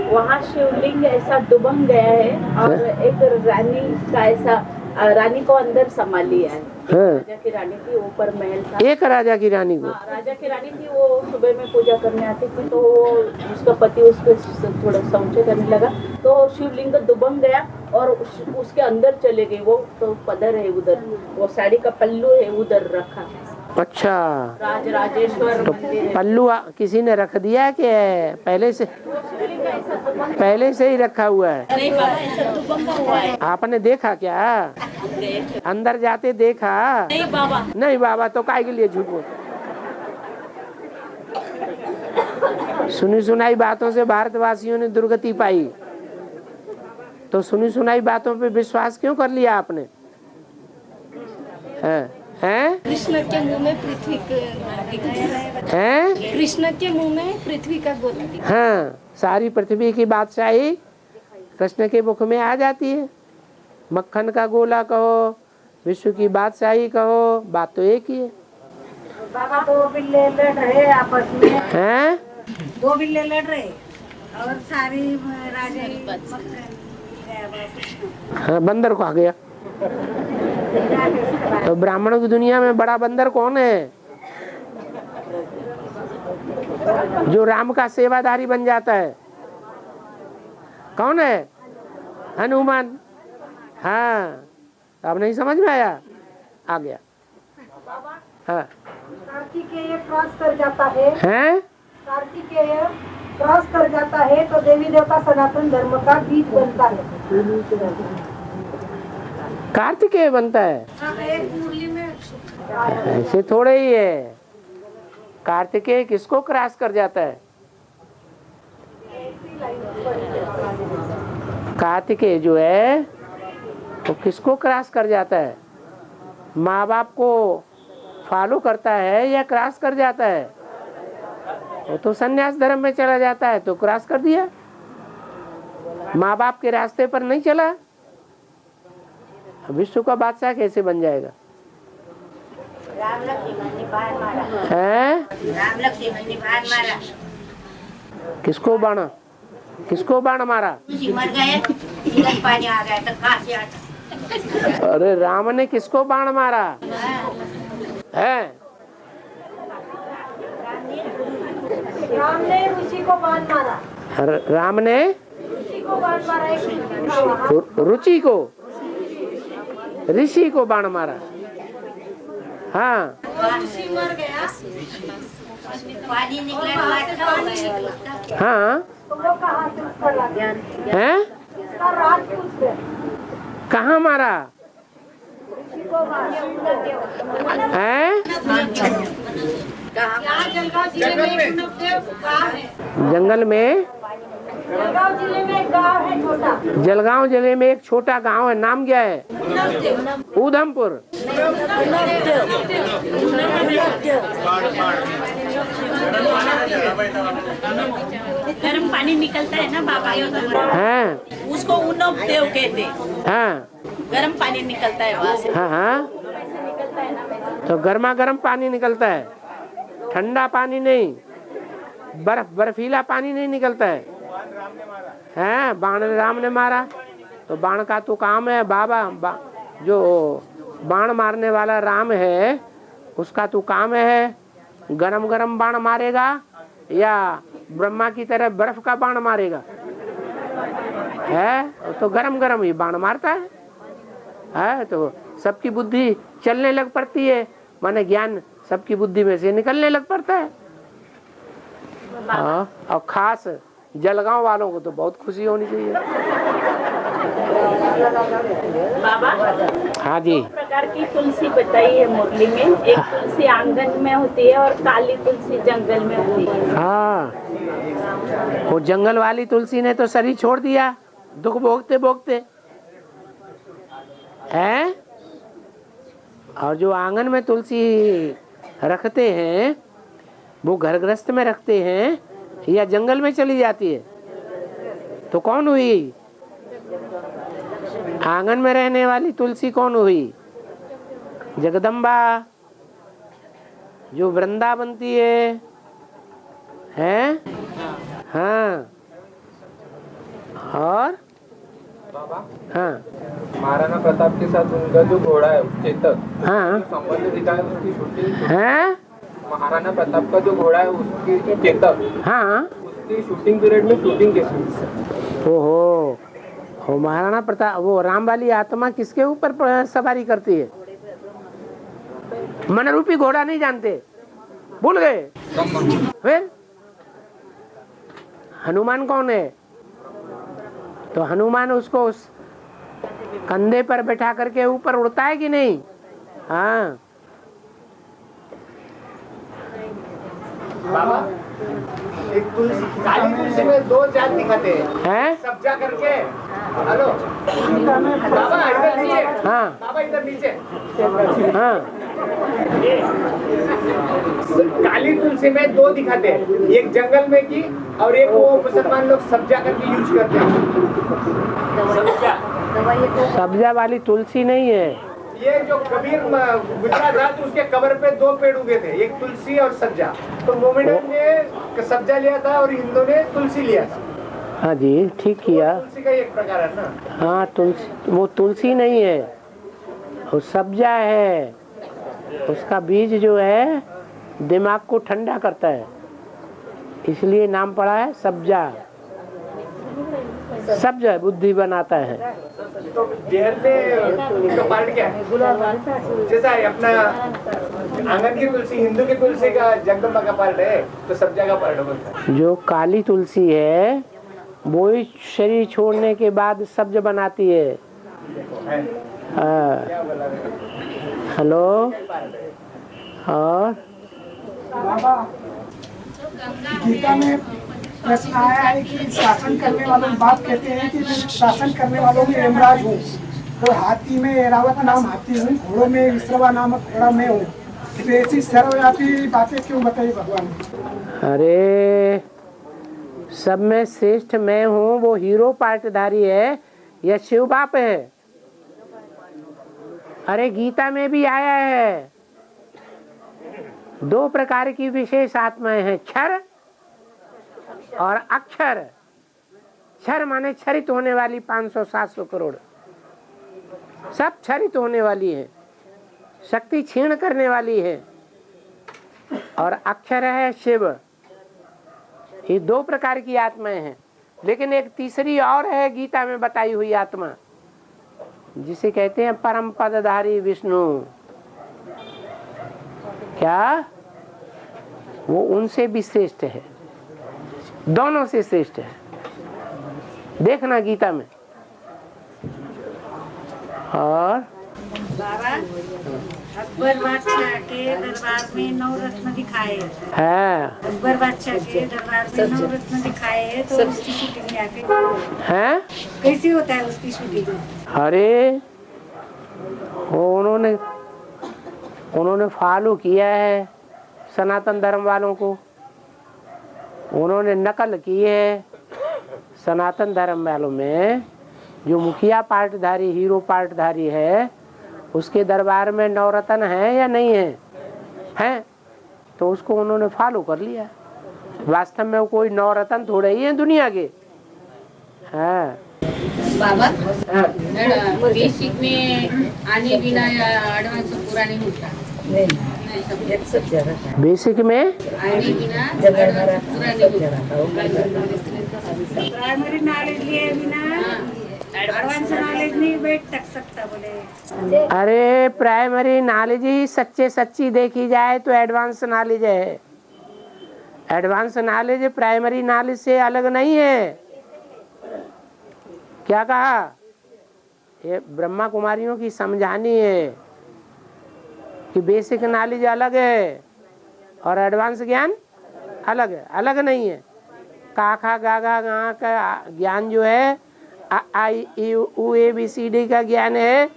वहाँ शिवलिंग ऐसा दुबंग गया है और एक रानी का ऐसा, रानी को अंदर संभाल लिया है। राजा की रानी थी, ऊपर महल था। एक राजा की रानी को? हाँ, राजा की रानी थी। वो सुबह में पूजा करने आती थी, तो उसका पति उसको थोड़ा संशय करने लगा, तो शिवलिंग दुबंग गया और उसके अंदर चले गए। वो तो पदर है उधर, वो साड़ी का पल्लू है उधर रखा। अच्छा, राज राजेश्वर तो पल्लू किसी ने रख दिया कि पहले से ही रखा हुआ है? नहीं बाबा, ऐसा दुबंगा हुआ है। आपने देखा क्या? अंदर जाते देखा? नहीं बाबा। नहीं बाबा, तो काय के लिए झूठ बोल? सुनी सुनाई बातों से भारतवासियों ने दुर्गति पाई, तो सुनी सुनाई बातों पे विश्वास क्यों कर लिया आपने? हैं? कृष्ण के मुंह में पृथ्वी हैं? कृष्ण के मुंह में पृथ्वी का गोला। हाँ, सारी पृथ्वी की बादशाही कृष्ण के मुख में आ जाती है। मक्खन का गोला कहो, विश्व की बादशाही कहो, बात तो एक ही है। बाबा 2 बिल्ले लड़ रहे आपस में। हैं? 2 बिल्ले लड़ रहे और सारी राजा हाँ, बंदर को आ गया। तो ब्राह्मणों की दुनिया में बड़ा बंदर कौन है? जो राम का सेवादारी बन जाता है। कौन है? हनुमान। हाँ, अब नहीं समझ में आया? आ गया। हाँ, कार्तिकेय क्रॉस कर जाता है। हैं? कार्तिकेय क्रॉस कर जाता है तो देवी देवता सनातन धर्म का बीज बनता है। कार्तिकेय बनता है? एक मुरली में ऐसे थोड़े ही है। कार्तिकेय किसको क्रॉस कर जाता है? कार्तिकेय जो है वो किसको क्रॉस कर जाता है? माँ बाप को फॉलो करता है या क्रॉस कर जाता है? वो तो संन्यास धर्म में चला जाता है, तो क्रॉस कर दिया। माँ बाप के रास्ते पर नहीं चला, विश्व का बादशाह कैसे बन जाएगा? राम लक्ष्मण ने बाण मारा। हैं? राम लक्ष्मण ने बाण मारा। किसको बाण मारा? मर गए, पानी आ गया तो कहाँ से आता? अरे राम ने किसको बाण मारा है? राम ने ऋषि को बाण मारा। राम ने ऋषि को बाण मारा। रुचि को, ऋषि को बाण मारा। हाँ, वो मर गया, पानी निकला, हाँ है, कहाँ मारा है? जंगल में, जलगांव जिले में एक गांव है छोटा। जलगांव जिले में एक छोटा गांव है, नाम क्या है? उधमपुर। गर्म पानी निकलता है ना बाबा, हाँ उसको उनप देव कहते। हाँ गर्म पानी निकलता है वहाँ से। हाँ हाँ, तो गर्मा गर्म पानी निकलता है, ठंडा पानी नहीं, बर्फीला पानी नहीं निकलता है। हैं, बाण राम ने मारा, तो बाण का तो काम है बाबा, जो बाण मारने वाला राम है उसका तो काम है गरम गरम बाण मारेगा या ब्रह्मा की तरह बर्फ का बाण मारेगा? है तो गरम गरम ही बाण मारता है। तो सबकी बुद्धि चलने लग पड़ती है, माने ज्ञान सबकी बुद्धि में से निकलने लग पड़ता है। और खास जलगांव वालों को तो बहुत खुशी होनी चाहिए। बाबा हाँ जी, दो प्रकार की तुलसी बताई है मुरली में, एक तुलसी आंगन में होती है और काली तुलसी जंगल में होती है। हाँ, वो जंगल वाली तुलसी ने तो शरीर छोड़ दिया दुख भोगते भोगते है, और जो आंगन में तुलसी रखते हैं वो घर गृहस्थ में रखते हैं या जंगल में चली जाती है? तो कौन हुई आंगन में रहने वाली तुलसी? कौन हुई? जगदम्बा जो वृंदावंती है? हाँ, और हाँ, महाराणा प्रताप के साथ उनका जो घोड़ा है चेतक, हाँ, संबंध दिखा है उसकी शूटिंग है? महाराणा प्रताप का जो घोड़ा है उसकी चेतक, हाँ, उसकी शूटिंग पीरियड में शूटिंग कैसे? ओहो, महाराणा प्रताप, वो राम वाली आत्मा किसके ऊपर सवारी करती है? मन रूपी घोड़ा नहीं जानते, भूल गए? फिर हनुमान कौन है? तो हनुमान उसको उस कंधे पर बैठा करके ऊपर उड़ता है कि नहीं? हाँ। बाबा, एक तुलसी, काली तुलसी में दो जात दिखाते हैं, सब्जा करके। हेलो बाबा, इधर नीचे। हाँ बाबा इधर नीचे। हाँ, काली तुलसी में दो दिखाते हैं, एक जंगल में की और एक वो मुसलमान लोग सब्जा करके यूज करते हैं। सब्जा वाली तुलसी नहीं है ये। जो कबीर गुजरात रात उसके कब्र पे दो पेड़ उगे थे, एक तुलसी और सब्जा। तो मोमेडन ने सब्जा लिया था और हिंदू ने तुलसी लिया था। हाँ जी, ठीक किया। तुलसी का एक प्रकार है ना? हाँ, तुलसी, वो तुलसी नहीं है, वो सब्जा है। उसका बीज जो है दिमाग को ठंडा करता है, इसलिए नाम पड़ा है सब्जा। सब्जा बुद्धि बनाता है। तो देहर में का पार्ट क्या है? जैसा है अपना आंगन की तुलसी, हिंदू की तुलसी का जगदम्बा का पार्ट है, तो सब्जा का पार्ट होता है। जो काली तुलसी है वो ही शरीर छोड़ने के बाद सब्ज बनाती है। हेलो, और बाबा, गीता में प्रश्न आया है कि शासन करने वालों बात कहते हैं कि मैं शासन करने वालों में यमराज हूँ, तो हाथी में एरावत नाम हाथी हूँ, घोड़ों में विश्रवा नामक घोड़ा मैं हूँ। तो ऐसी सर्वव्यापी बातें क्यों बताई भगवान? अरे, सब में श्रेष्ठ मैं हूँ, वो हीरो पार्टधारी है या शिव बाप है? अरे गीता में भी आया है, दो प्रकार की विशेष आत्माएं हैं, क्षर और अक्षर। क्षर माने क्षरित होने वाली 500-700 करोड़, सब क्षरित होने वाली है, शक्ति क्षीण करने वाली है। और अक्षर है शिव। ये दो प्रकार की आत्माएं हैं, लेकिन एक तीसरी और है गीता में बताई हुई आत्मा, जिसे कहते हैं परम पदधारी विष्णु। क्या? वो उनसे भी श्रेष्ठ है, दोनों से श्रेष्ठ है। देखना गीता में। और बाबा अकबर बादशाह के दरबार में 9 रत्न दिखाए है, अकबर बादशाह के दरबार में 9 रत्न दिखाए हैं, तो उसकी शूटिंग आके हैं? कैसी होता है उसकी शूटिंग? अरे उन्होंने फॉलो किया है सनातन धर्म वालों को, उन्होंने नकल की है। सनातन धर्म वालों में जो मुखिया पार्टधारी, हीरो पार्टधारी है, उसके दरबार में 9 रत्न है या नहीं है? हैं? तो उसको उन्होंने फॉलो कर लिया। वास्तव में वो कोई 9 रत्न थोड़े ही हैं दुनिया के। हाँ बाबा, बेसिक में आने बिना एडवांस पूरा नहीं होता। बेसिक में आने बिना एडवांस पूरा नहीं होता। प्राइमरी नॉलेज लिए बिना एडवांस नॉलेज नहीं बैठ सकता बोले। अरे प्राइमरी नॉलेज ही सच्ची देखी जाए तो एडवांस नॉलेज है। एडवांस नॉलेज प्राइमरी नॉलेज से अलग नहीं है। क्या कहा? ये ब्रह्मा कुमारियों की समझानी है कि बेसिक नॉलेज अलग है और एडवांस ज्ञान अलग है। अलग नहीं है। काखा गागा गा का ज्ञान जो है, I U A B C D का ज्ञान है,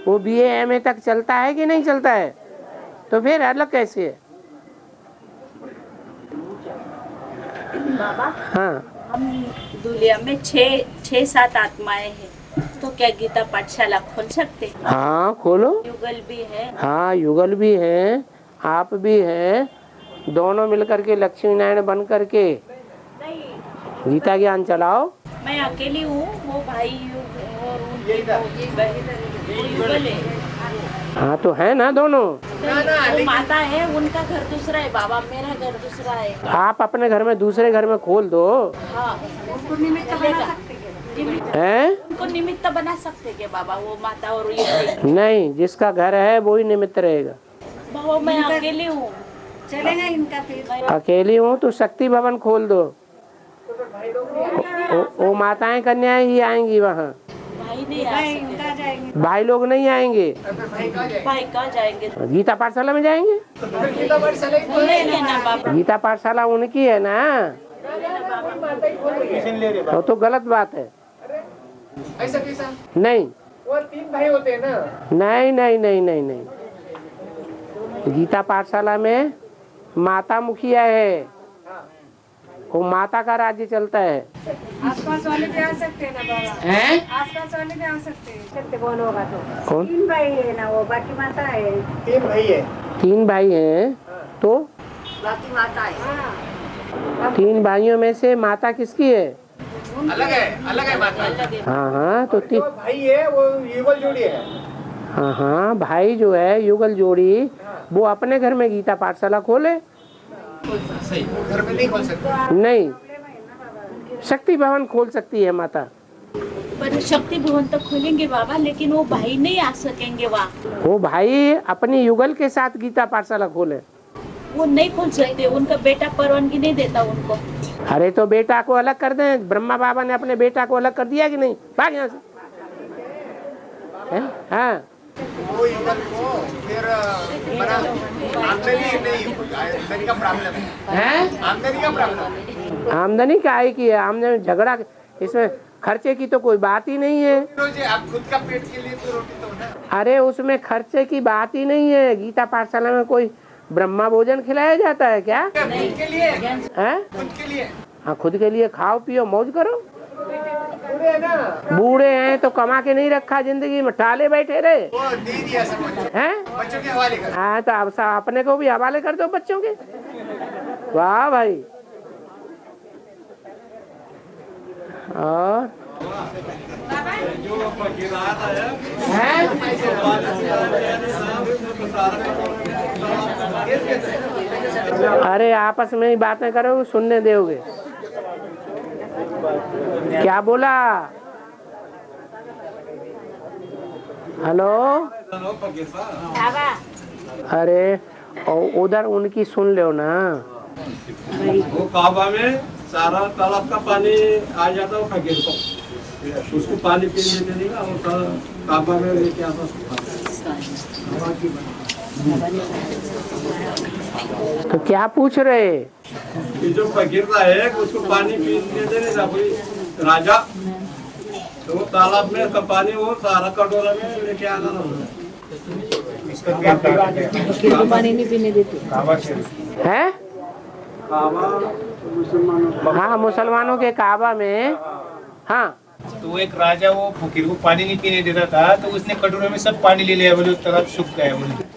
वो BA MA तक चलता है कि नहीं चलता है? तो फिर अलग कैसे है? बाबा, हाँ, हम दुनिया में 6-7 आत्माएं हैं, तो क्या गीता पाठशाला खोल सकते हैं? हाँ खोलो। युगल भी है। हाँ युगल भी है, आप भी हैं, दोनों मिलकर के लक्ष्मी नारायण बन करके गीता ज्ञान चलाओ। मैं अकेली हूँ, वो भाई और वो युगल है। हाँ तो है ना दोनों। वो माता है, उनका घर दूसरा है बाबा, मेरा घर दूसरा है। आप अपने घर में दूसरे घर में खोल दो। हाँ, उनको निमित्त बना सकते हैं? उनको निमित्त बना सकते के बाबा, वो माता और ये नहीं, जिसका घर है वो ही निमित्त रहेगा। बाबा मैं अकेली हूँ, चलेगा इनका फिर। अकेली हूँ तो शक्ति भवन खोल दो। वो माताएं कन्याएं ही आएंगी वहाँ। भाई नहीं आ सकते। भाई लोग नहीं आएंगे। भाई कहाँ जाएंगे? गीता पाठशाला में जाएंगे। गीता पाठशाला उनकी है ना, वो तो गलत बात है। ऐसा कैसा? नहीं, वो 3 भाई होते हैं ना। नहीं। गीता पाठशाला में माता मुखिया है, वो माता का राज्य चलता है। आसपास वाले भी आ सकते हैं ना बाबा? हैं? आसपास वाले भी आ सकते हैं। कौन होगा तो? कौन? 3 भाई है ना, वो बाकी माता है। 3 भाई है। 3 भाई हैं तो बाकी माता है। 3 भाइयों में से माता किसकी है? अलग है माता। हाँ तो जो भाई है वो युगल जोड़ी है। हाँ भाई जो है युगल जोड़ी, वो अपने घर में गीता पाठशाला खोले। सही, घर में नहीं खोल सकते। नहीं, शक्ति भवन खोल सकती है माता। पर शक्ति भवन तक खोलेंगे बाबा, लेकिन वो भाई नहीं आ सकेंगे वहाँ। वो भाई अपनी युगल के साथ गीता पाठशाला खोले। वो नहीं खोल सकते, उनका बेटा परवानगी नहीं देता उनको। अरे तो बेटा को अलग कर दें। ब्रह्मा बाबा ने अपने बेटा को अलग कर दिया कि नहीं? भाग यहाँ से। हाँ वो युगल को फिर आमदनी का प्रॉब्लम है। आमदनी का प्रॉब्लम। आमदनी का है कि आमदनी झगड़ा, इसमें खर्चे की तो कोई बात ही नहीं है। आप खुद का पेट के लिए तो रोटी तो ना। अरे उसमें खर्चे की बात ही नहीं है। गीता पाठशाला में कोई ब्रह्मा भोजन खिलाया जाता है क्या? खुद के लिए है? खुद के लिए। हाँ खुद के लिए खाओ पियो मौज करो। बूढ़े हैं ना। बूढ़े हैं तो कमा के नहीं रखा जिंदगी में, टाले बैठे रहे वो दे दिया सब हैं। बच्चों के हवाले कर। हाँ तो अब अपने को भी हवाले कर दो बच्चों के। वाह भाई। और अरे आपस में ही बातें करोगे, सुनने दोगे? क्या बोला? हेलो? अरे और उधर उनकी सुन लो ना। वो काबा में सारा तालाब का पानी आ जाता है फकीर को, उसको पानी पीने देने का और काबा में लेके आता तो क्या पूछ रहे? ये जो फकीर था है उसको पानी पीने देने का कोई राजा, तो वो तालाब में का पानी वो सारा कटोरा में लेके आना ना, पानी नहीं पीने देते है। हाँ, मुसलमानों के काबा में। हाँ, तो एक राजा वो फकीर को पानी नहीं पीने देता था, तो उसने कटोरे में सब पानी ले लिया, बोले तालाब सूख गया। बोले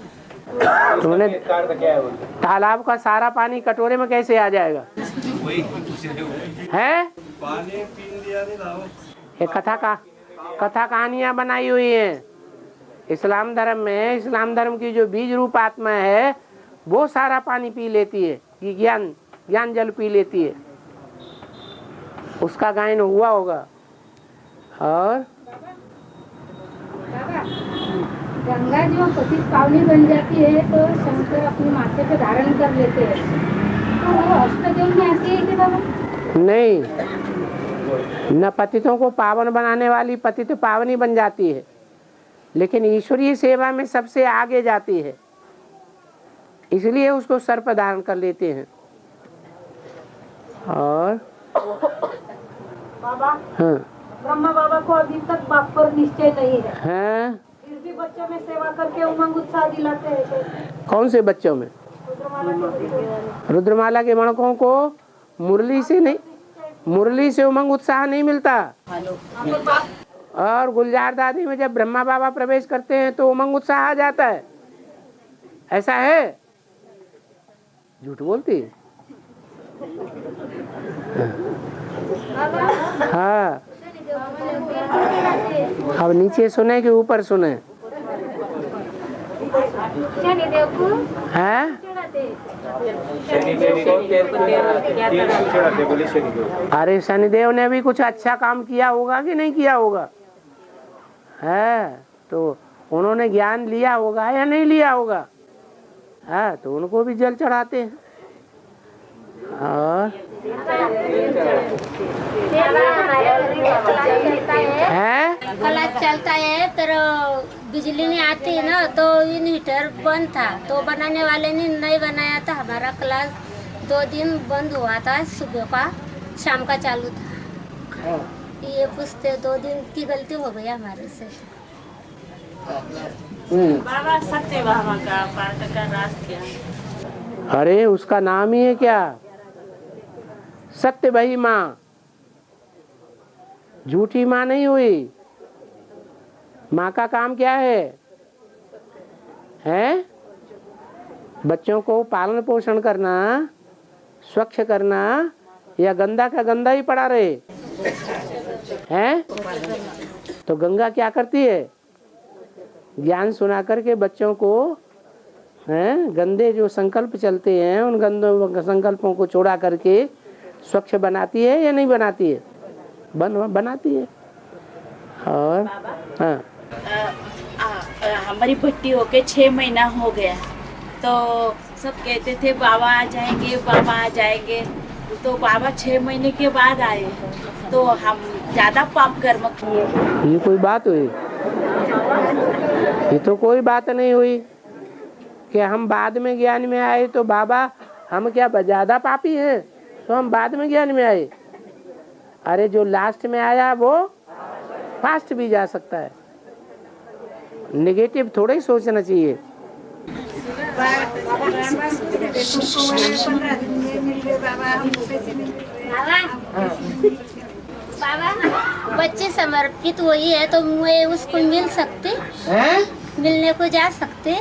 तुमने क्या है? बोले तालाब का सारा पानी कटोरे में कैसे आ जाएगा? वही पूछ रहे हो। है पानी पी लिया नहीं था वो। ये कथा कहानियां बनाई हुई हैं। इस्लाम धर्म में, इस्लाम धर्म की जो बीज रूप आत्मा है वो सारा पानी पी लेती है, ये ज्ञान जल पी लेती है, उसका गायन हुआ होगा। और गंगा जो पतित पावनी बन जाती है तो शंकर अपने माथे पे धारण कर लेते हैं, तो वो अष्टदेव में आती है कि बाबा? नहीं, न पतितों को पावन बनाने वाली पतित पावनी बन जाती है, लेकिन ईश्वरीय सेवा में सबसे आगे जाती है, इसलिए उसको सर पर धारण कर लेते हैं। और बाबा, हाँ, ब्रह्मा बाबा को अभी तक बाप पर निश्चय नहीं है, हाँ, फिर भी बच्चों में सेवा करके उमंग उत्साह दिलाते हैं। कौन से बच्चों में? रुद्रमाला के मणकों को मुरली से नहीं, मुरली से उमंग उत्साह नहीं मिलता। और गुलजार दादी में जब ब्रह्मा बाबा प्रवेश करते हैं तो उमंग उत्साह आ जाता है, ऐसा है? झूठ बोलती? हाँ, अब नीचे सुने कि ऊपर सुने? है? अरे शनिदेव ने भी कुछ अच्छा काम किया होगा कि नहीं किया होगा? है, तो उन्होंने ज्ञान लिया होगा या नहीं लिया होगा? है, तो उनको भी जल चढ़ाते हैं। और है क्लास चलता है, पर बिजली नहीं आती है ना, तो इन्वर्टर बंद था, तो बनाने वाले ने नहीं बनाया था। हमारा क्लास 2 दिन बंद हुआ था, सुबह का शाम का चालू था। ये पूछते 2 दिन की गलती हो गई हमारे से। बाबा सत्य बाबा का पाठ का राज क्या? अरे उसका नाम ही है क्या? सत्य भाई माँ, झूठी माँ नहीं हुई। माँ का काम क्या है? हैं? बच्चों को पालन पोषण करना, स्वच्छ करना, या गंदा का गंदा ही पड़ा रहे हैं? तो गंगा क्या करती है? ज्ञान सुना करके बच्चों को गंदे जो संकल्प चलते हैं उन गंदे संकल्पों को छोड़ा करके स्वच्छ बनाती है या नहीं बनाती है? बनाती है। और हाँ, हमारी भट्टी होके 6 महीना हो गया, तो सब कहते थे बाबा आ जाएंगे, बाबा आ जाएंगे। तो बाबा 6 महीने के बाद आए, तो हम ज्यादा पाप कर्म किए। ये कोई बात हुई? ये तो कोई बात नहीं हुई कि हम बाद में ज्ञान में आए तो बाबा हम क्या ज्यादा पापी हैं तो हम बाद में ज्ञान में आए। अरे जो लास्ट में आया वो फास्ट भी जा सकता है, नेगेटिव थोड़ा ही सोचना चाहिए। बाबा, बच्चे समर्पित वही है तो मैं उसको मिल सकते हैं? मिलने को जा सकते?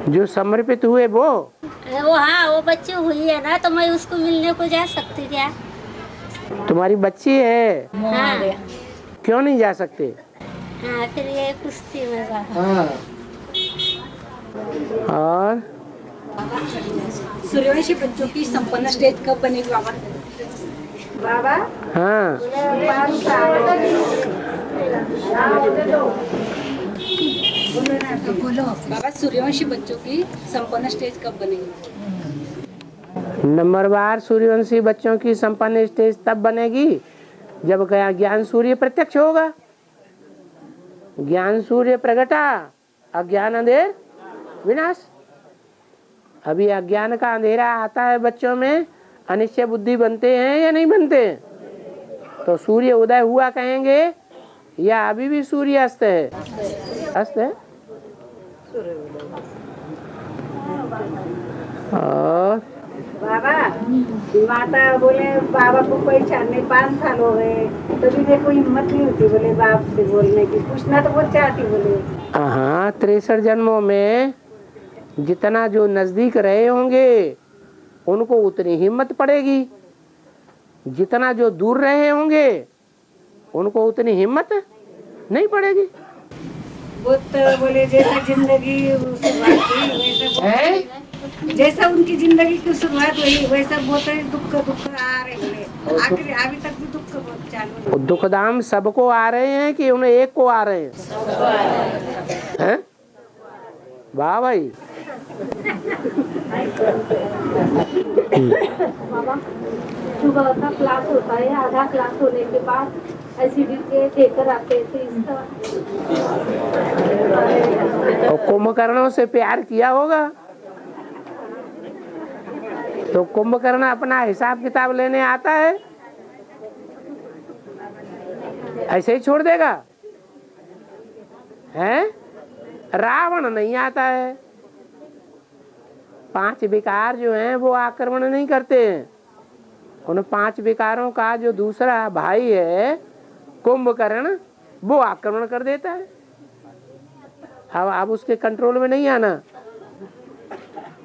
जो समर्पित हुए वो हाँ, वो बच्चे हुई है ना, तो मैं उसको मिलने को जा सकती क्या? तुम्हारी बच्ची है? हाँ। क्यों नहीं जा सकते? हाँ, फिर ये कुश्ती में। हाँ। और सूर्यवंशी बच्चों की संपन्न स्टेज कब बनेगी बाबा? बाबा, हाँ, बाबा सूर्यवंशी बच्चों की संपन्न स्टेज कब बनेगी? नंबरवार सूर्यवंशी बच्चों की संपन्न स्टेज तब बनेगी जब ज्ञान सूर्य प्रत्यक्ष होगा। ज्ञान सूर्य प्रगटा, अज्ञान अंधेर विनाश। अभी अज्ञान का अंधेरा आता है बच्चों में, अनिश्चय बुद्धि बनते हैं या नहीं बनते? तो सूर्य उदय हुआ कहेंगे या अभी भी सूर्य अस्त है? अस्त है। और बाबा माता बोले बाबा को पहचानने 5 साल हो गए, तभी देखो हिम्मत नहीं होती बोले बाप से बोलने की, पूछना तो बहुत चाहती बोले। हाँ, 63 जन्मों में जितना जो नजदीक रहे होंगे उनको उतनी हिम्मत पड़ेगी, जितना जो दूर रहे होंगे उनको उतनी हिम्मत नहीं पड़ेगी। बहुत बोले जैसा जिंदगी शुरुआत हुई वैसा, जैसा उनकी जिंदगी की शुरुआत हुई वैसा बहुत दुख आ रहे बोले, आखिर अभी तक भी दुख बहुत चालू है। दुख दाम सबको आ रहे हैं कि उन्हें एक को आ रहे हैं? हैं? वाह भाई। बाबा सुबह का क्लास होता है, आधा क्लास होने के बाद एसिडी के देकर आते थे इसका। तो कुंभकर्णों से प्यार किया होगा तो कुंभकर्ण अपना हिसाब किताब लेने आता है? ऐसे ही छोड़ देगा? हैं? रावण नहीं आता है। 5 विकार जो हैं वो आक्रमण नहीं करते हैं। उन 5 विकारों का जो दूसरा भाई है कुंभकर्ण, वो आक्रमण कर देता है। अब उसके कंट्रोल में नहीं आना।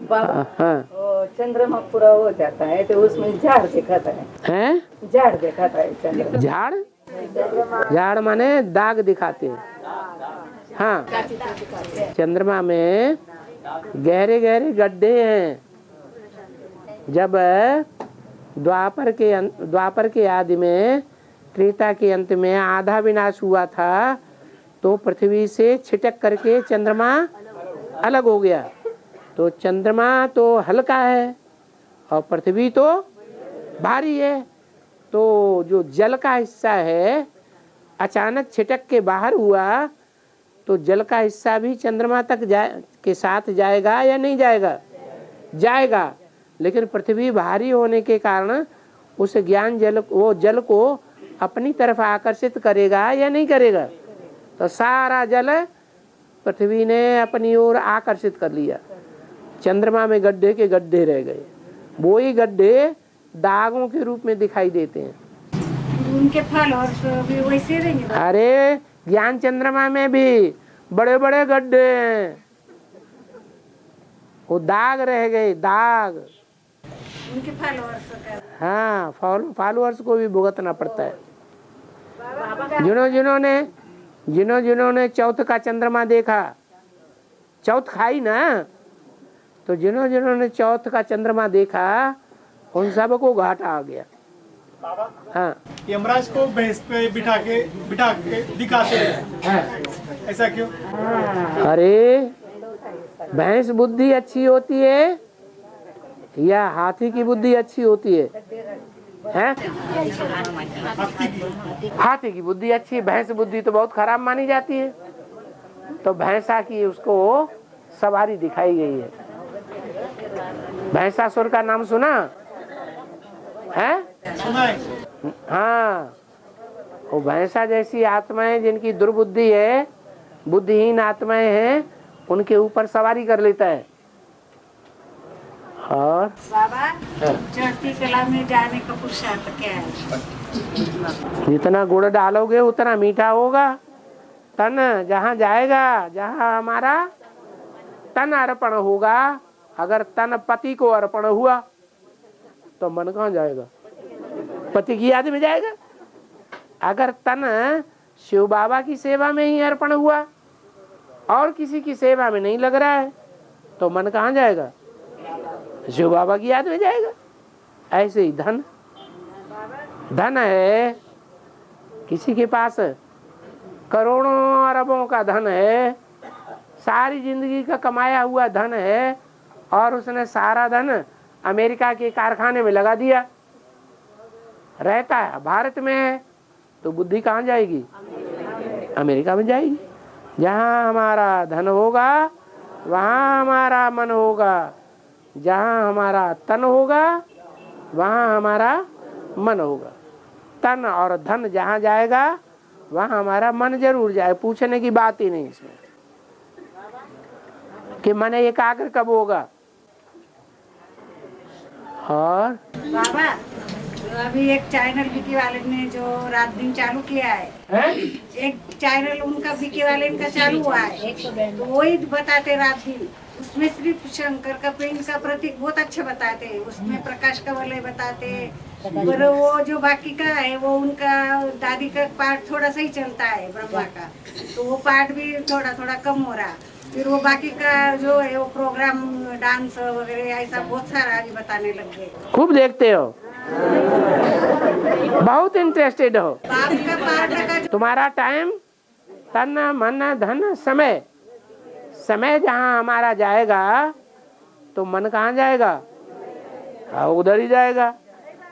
हाँ। चंद्रमा पूरा हो जाता है तो उसमें झाड़ दिखाता है। झाड़ दिखाता है। झाड़? झाड़ माने दाग दिखाते हैं। हाँ, चंद्रमा में गहरे गहरे गड्ढे हैं। जब द्वापर के आदि में, त्रेता के अंत में आधा विनाश हुआ था तो पृथ्वी से छिटक करके चंद्रमा अलग हो गया। तो चंद्रमा तो हल्का है और पृथ्वी तो भारी है। तो जो जल का हिस्सा है अचानक छिटक के बाहर हुआ तो जल का हिस्सा भी चंद्रमा तक के साथ जाएगा या नहीं जाएगा? जाएगा। लेकिन पृथ्वी भारी होने के कारण उस ज्ञान जल, वो जल को अपनी तरफ आकर्षित करेगा या नहीं करेगा? तो सारा जल पृथ्वी ने अपनी ओर आकर्षित कर लिया। चंद्रमा में गड्ढे के गड्ढे रह गए। वो ही गड्ढे दागों के रूप में दिखाई देते हैं। उनके फल और भी वैसे रहेंगे। अरे ज्ञान चंद्रमा में भी बड़े बड़े गड्ढे हैं, वो दाग रह गए, दाग। उनके फॉलोअर्स का। हाँ, फॉलोअर्स को भी भुगतना पड़ता है। जिन्होंने चौथ का चंद्रमा देखा, चौथ खाई ना, तो जिन्होंने चौथ का चंद्रमा देखा उन सबको घाटा आ गया। हाँ, यमराज को भैंस पे बिठा के दिखाते हैं, ऐसा क्यों? अरे भैंस बुद्धि अच्छी होती है या हाथी की बुद्धि अच्छी होती है? हैं? हाथी की बुद्धि अच्छी, भैंस बुद्धि तो बहुत खराब मानी जाती है। तो भैंसा की उसको सवारी दिखाई गई है। भैंसासुर का नाम सुना है? सुना है। हाँ, वो भैंसा जैसी आत्माएं जिनकी दुर्बुद्धि है, बुद्धिहीन आत्माएं हैं, उनके ऊपर सवारी कर लेता है। और बाबा चढ़ती कला में जाने का पुरुषार्थ क्या है? जितना गुड़ डालोगे उतना मीठा होगा। तन जहाँ जाएगा, जहाँ हमारा तन अर्पण होगा, अगर तन पति को अर्पण हुआ तो मन कहाँ जाएगा? पति की याद में जाएगा। अगर तन शिव बाबा की सेवा में ही अर्पण हुआ और किसी की सेवा में नहीं लग रहा है तो मन कहाँ जाएगा? शिव बाबा की याद में जाएगा। ऐसे ही धन है, किसी के पास करोड़ों अरबों का धन है, सारी जिंदगी का कमाया हुआ धन है और उसने सारा धन अमेरिका के कारखाने में लगा दिया, रहता है भारत में है, तो बुद्धि कहाँ जाएगी? अमेरिका में जाएगी। जहाँ हमारा धन होगा वहाँ हमारा मन होगा, जहाँ हमारा तन होगा वहाँ हमारा मन होगा। तन और धन जहाँ जाएगा वहाँ हमारा मन जरूर जाए, पूछने की बात ही नहीं इसमें कि मन एकाग्र कब होगा। और बाबा अभी एक चैनल विकी वाले ने जो रात दिन चालू किया है, एक चैनल उनका विकी वाले का चालू हुआ है, तो वही बताते रात दिन, उसमें सिर्फ शंकर का प्रेम का प्रतीक बहुत अच्छा बताते हैं, उसमें प्रकाश का वलय बताते, पर वो जो बाकी का है वो उनका दादी का पार्ट थोड़ा सही चलता है ब्रह्मा का, तो वो पार्ट भी थोड़ा थोड़ा कम हो रहा। फिर वो बाकी का जो है वो प्रोग्राम डांस वगैरह ऐसा बहुत सारा अभी बताने लग गए। खूब देखते हो, बहुत इंटरेस्टेड हो। तुम्हारा टाइम, तन मन धन समय, समय जहाँ हमारा जाएगा तो मन कहाँ जाएगा? उधर ही जाएगा।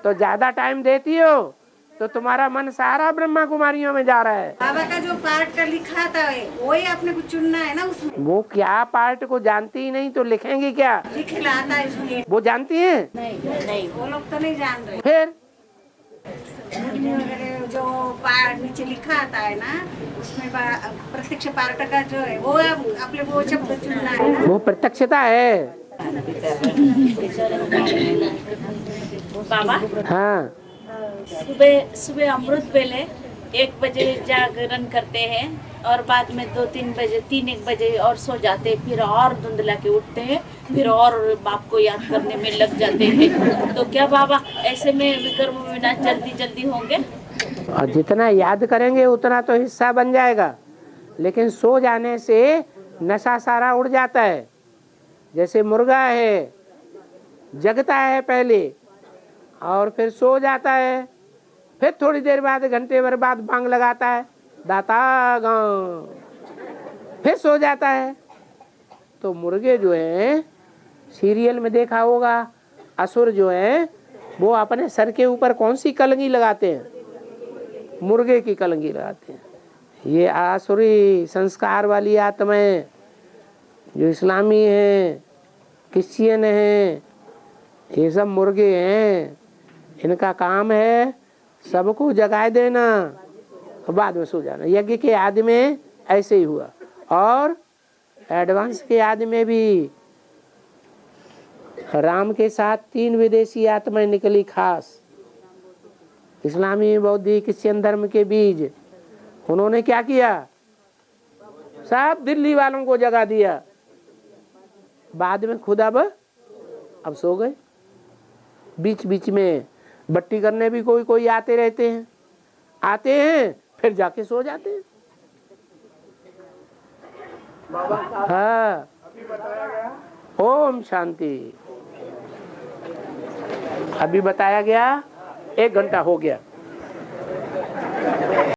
तो ज्यादा टाइम देती हो तो तुम्हारा मन सारा ब्रह्मा कुमारियों में जा रहा है। बाबा का जो पार्ट का लिखा था वही आपने को चुनना है ना उसमें। वो क्या पार्ट को जानती ही नहीं तो लिखेंगे क्या? लिखलाता है इसमें। वो जानती है? नहीं वो लोग तो नहीं जान रहे। फिर वगैरह जो पार्ट नीचे लिखा आता है ना, उसमें प्रत्यक्ष पार्ट का जो है वो अपने वो शब्द चुनना है ना। वो प्रत्यक्षता है। बाबा हाँ, सुबह सुबह अमृत बेले 1 बजे जागरण करते हैं और बाद में 2-3 बजे 3-1 बजे और सो जाते हैं, फिर और धुंधला के उठते हैं, फिर और बाप को याद करने में लग जाते हैं। तो क्या बाबा ऐसे में विक्रम विनाश जल्दी जल्दी होंगे? और जितना याद करेंगे उतना तो हिस्सा बन जाएगा, लेकिन सो जाने से नशा सारा उड़ जाता है। जैसे मुर्गा है, जगता है पहले और फिर सो जाता है, फिर थोड़ी देर बाद घंटे भर बाद बांग लगाता है, दाता गाँव, फिर सो जाता है। तो मुर्गे जो हैं, सीरियल में देखा होगा, असुर जो हैं वो अपने सर के ऊपर कौन सी कलंगी लगाते हैं? मुर्गे की कलंगी लगाते हैं। ये आसुरी संस्कार वाली आत्माएं जो इस्लामी हैं, क्रिश्चियन हैं, ये सब मुर्गे हैं। इनका काम है सबको जगाए देना और बाद में सो जाना। यज्ञ के आदि में ऐसे ही हुआ और एडवांस के आदि में भी राम के साथ 3 विदेशी आत्माएं निकली खास, इस्लामी बौद्धिक क्रिश्चियन धर्म के बीज। उन्होंने क्या किया? सब दिल्ली वालों को जगा दिया, बाद में खुद अब सो गए। बीच बीच में बट्टी करने भी कोई कोई आते रहते हैं, आते हैं फिर जाके सो जाते हैं। हाँ, ओम शांति। अभी बताया गया, 1 घंटा हो गया।